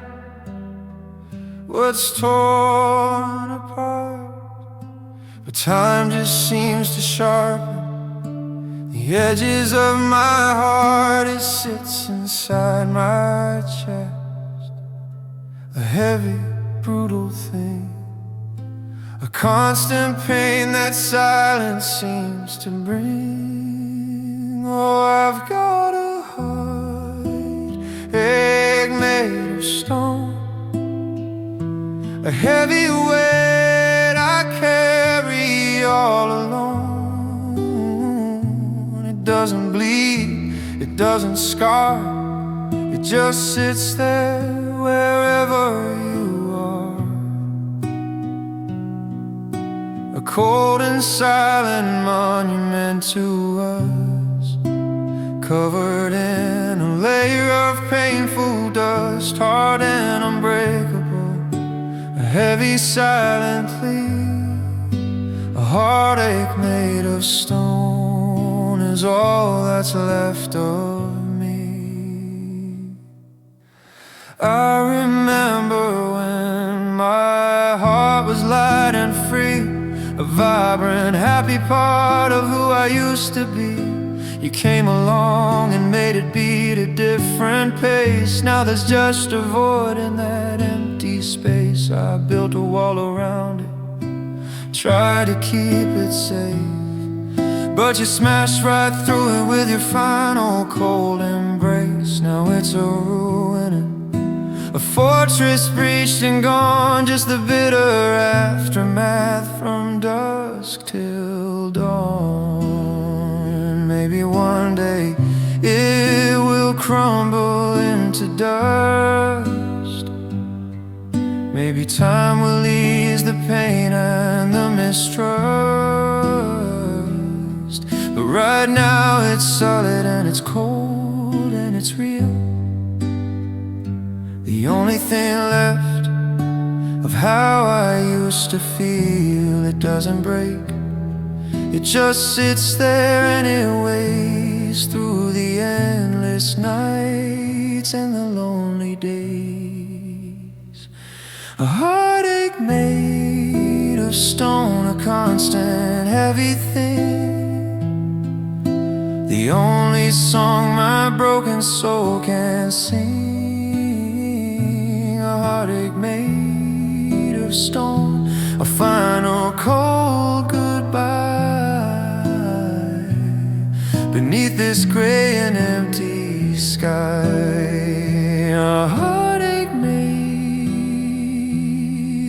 what's torn apart, but time just seems to sharpen the edges of my heart. It sits inside my chest, a heavy, brutal thing, a constant pain that silence seems to bring. Oh, I've got a heartache made of stone, a heavy weight I carry all alone. It doesn't bleed, it doesn't scar, it just sits there wherever you are. A cold and silent monument to us, covered in a layer of painful dust, hard and unbreakable, a heavy silent plea. A heartache made of stone is all that's left of me. I remember when my heart was light and free, a vibrant, happy part of who I used to be. You came along and made it beat a different pace. Now there's just a void in that empty space. I built a wall around it, tried to keep it safe, but you smashed right through it with your final cold embrace. Now it's a ruin, a fortress breached and gone, just the bitter aftermath from dusk till dawn. Maybe one day it will crumble into dust. Maybe time will ease the pain and the mistrust. But right now it's solid and it's cold and it's real. The only thing left of how I used to feel. It doesn't break, it just sits there and it waits through the endless nights and the lonely days. A heartache made of stone, a constant heavy thing. The only song my broken soul can sing. A heartache made of stone, a final cold goodbye beneath this gray and empty sky. A heartache made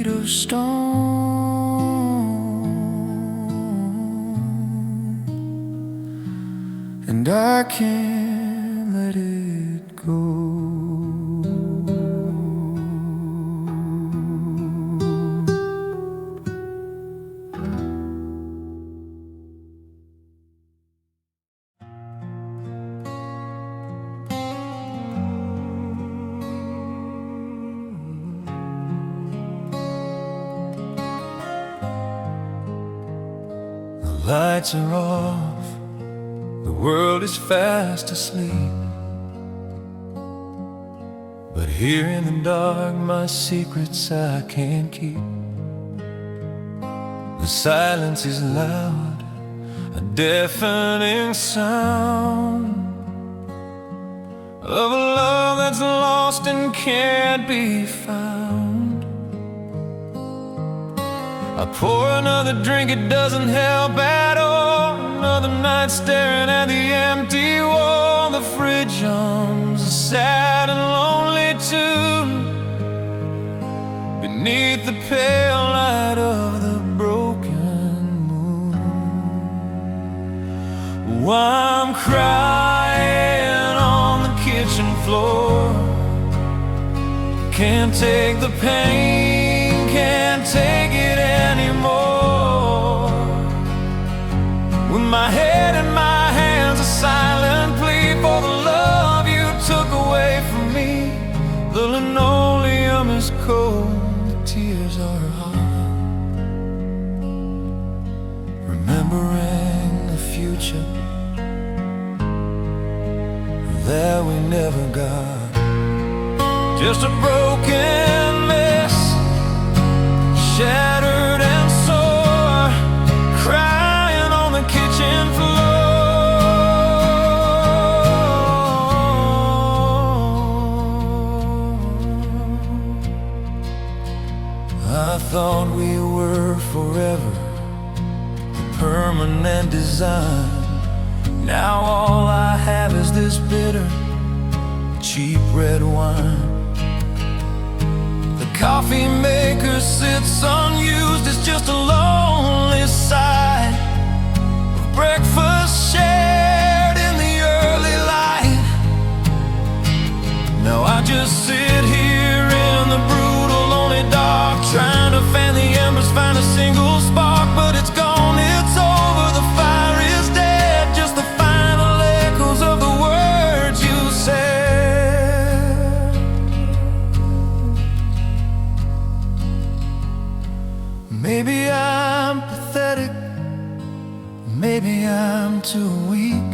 of stone, and I can't let it go. Lights are off, the world is fast asleep. But here in the dark, my secrets I can't keep. The silence is loud, a deafening sound of a love that's lost and can't be found. I pour another drink, it doesn't help at all. Another night staring at the empty wall. The fridge hums a sad and lonely tune beneath the pale light of the broken moon. Oh, I'm crying on the kitchen floor. Can't take the pain, can't take it anymore. With my head in my hands, a silent plea for the love you took away from me. The linoleum is cold, the tears are hot. Remembering the future that we never got. Just a broken mess, shattered and sore, crying on the kitchen floor. I thought we were forever, a permanent design. Now all I have is this bitter, cheap red wine. Coffee maker sits unused, it's just a lonely side of breakfast shared in the early light. Now I just sit here in the brutal, lonely dark, trying to fan the embers, find a single spark, but it's gone, it's over, the fire is dead. Just the final echoes of the words you said. Maybe I'm pathetic, maybe I'm too weak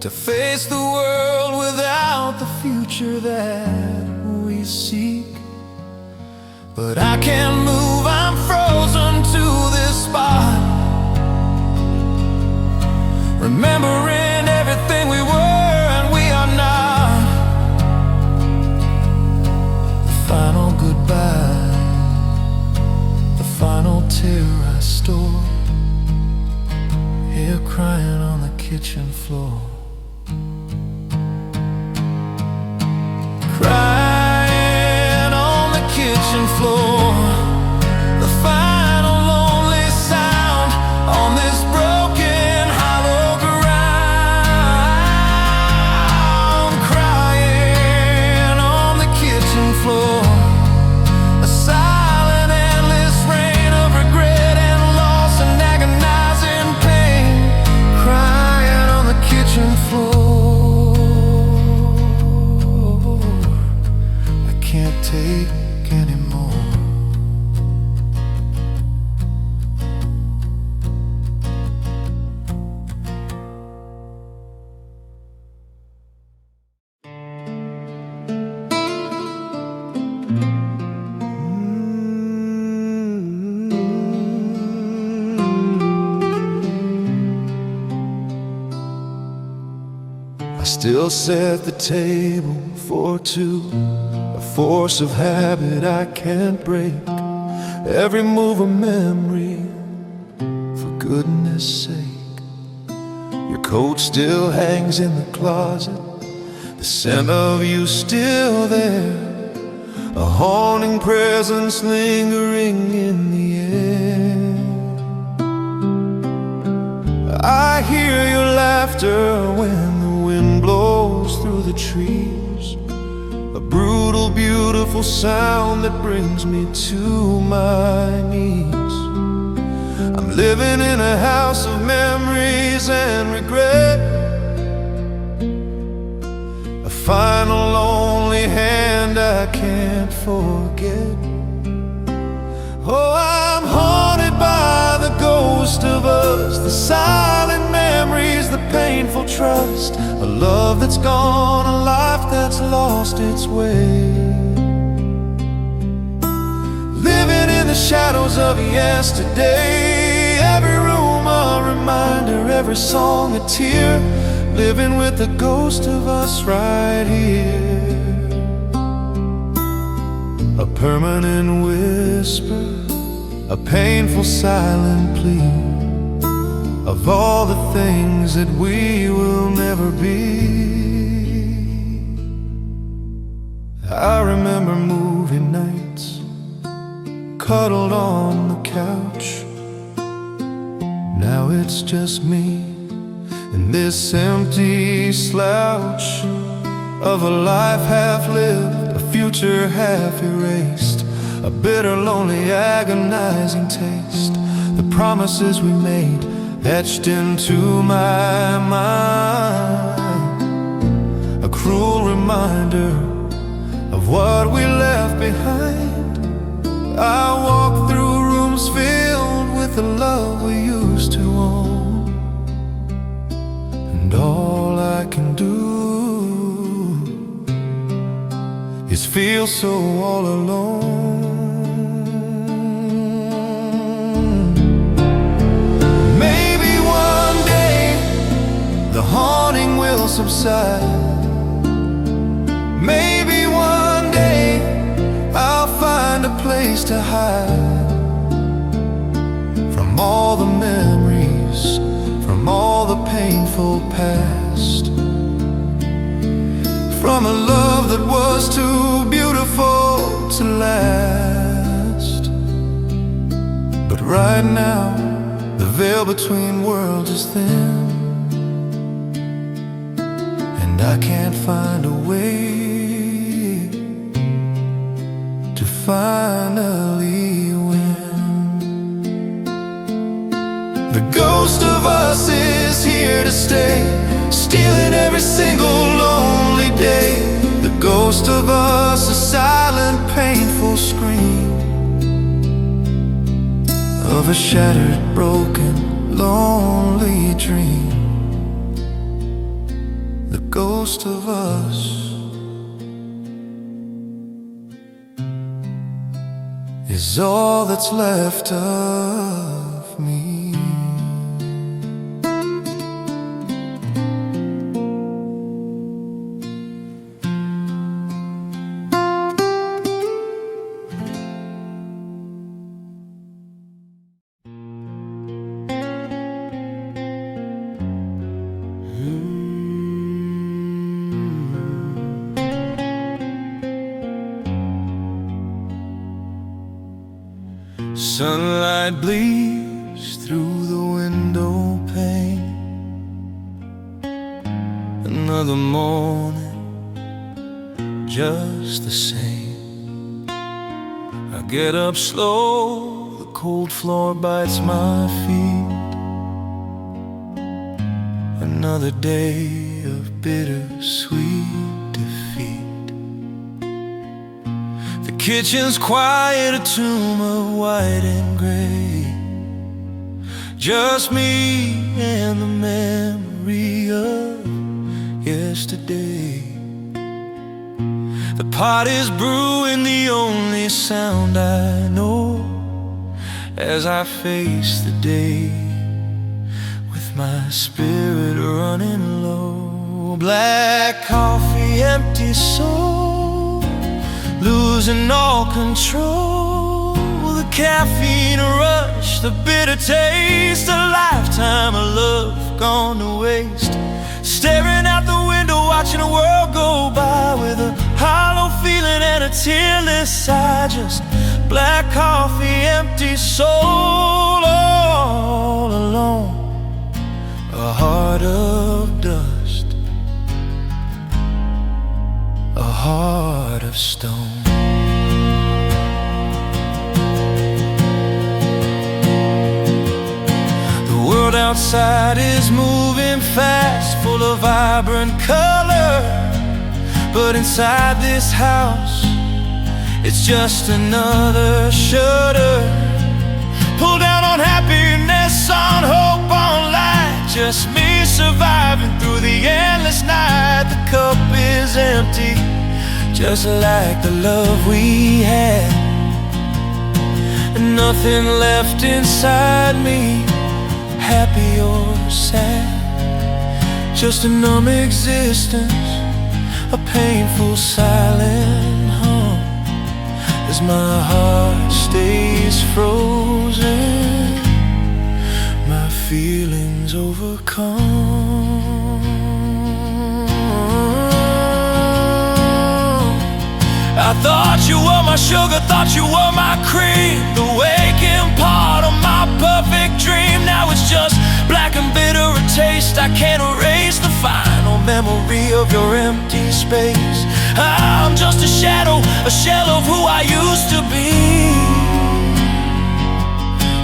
to face the world without the future that we seek. But I can't move, I'm frozen to this spot, remembering everything we were and we are not. The final goodbye, final tear I store, here crying on the kitchen floor. Crying on the kitchen floor, the final lonely sound on this broken hollow ground. still set the table for two, a force of habit I can't break. Every move a memory, for goodness sake. Your coat still hangs in the closet, the scent of you still there, a haunting presence lingering in the air. I hear your laughter when the wind blows through the trees, a brutal, beautiful sound that brings me to my knees. I'm living in a house of memories and regret, a final lonely hand I can't forget. Oh, I'm haunted by the ghost of us, the silent memories, the painful trust, a love that's gone, a life that's lost its way. Living in the shadows of yesterday, every room a reminder, every song a tear, living with the ghost of us right here. A permanent whisper, a painful silent plea, of all the things that we will never be. I remember movie nights, cuddled on the couch. Now it's just me in this empty slouch of a life half lived, a future half erased, a bitter, lonely, agonizing taste. The promises we made etched into my mind, a cruel reminder of what we left behind. I walk through rooms filled with the love we used to own, and all I can do is feel so all alone. Maybe one day the haunting will subside. Maybe one day I'll find a place to hide from all the memories, from all the painful past, from a love that was too beautiful to last. But right now, the veil between worlds is thin, and I can't find a way to finally win. The ghost of us is here to stay, stealing every single lonely day. The ghost of us, a silent, painful scream of a shattered, broken, lonely dream. The ghost of us is all that's left of me. Sunlight bleeds through the window pane. Another morning, just the same. I get up slow, the cold floor bites my feet. Another day of bittersweet defeat. The kitchen's quiet, a tomb of white and gray. Just me and the memory of yesterday. The pot is brewing, the only sound I know, as I face the day with my spirit running low. Black coffee, empty soul, losing all control. The caffeine rush, the bitter taste, a lifetime of love gone to waste. Staring out the window, watching the world go by with a hollow feeling and a tearless sigh. Just black coffee, empty soul, all alone. A heart of dust, a heart of stone. The world outside is moving fast, full of vibrant color, but inside this house, it's just another shutter. Pull down on happiness, on hope, on light. Just me surviving through the endless night. The cup is empty, just like the love we had. And nothing left inside me, happy or sad. Just a numb existence, a painful silent hum, as my heart stays frozen, my feelings overcome. I thought you were my sugar, thought you were my cream, the waking part of my perfect dream. Now it's just black and bitter, a taste I can't erase, the final memory of your empty space. I'm just a shadow, a shell of who I used to be.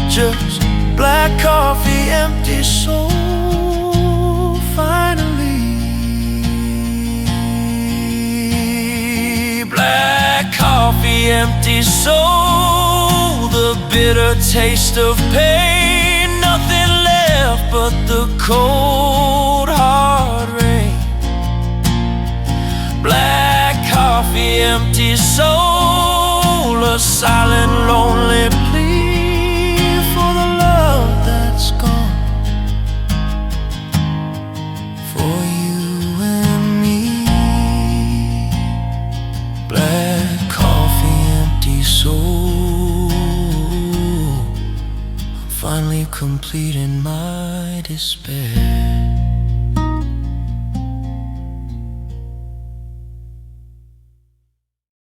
Just black coffee, empty soul, finally. Black coffee, empty soul, the bitter taste of pain. Nothing left but the cold hard rain. Black coffee, empty soul, a silent lonely plea for the love that's gone, for you and me. Black coffee, empty soul, I'm finally complete in my despair.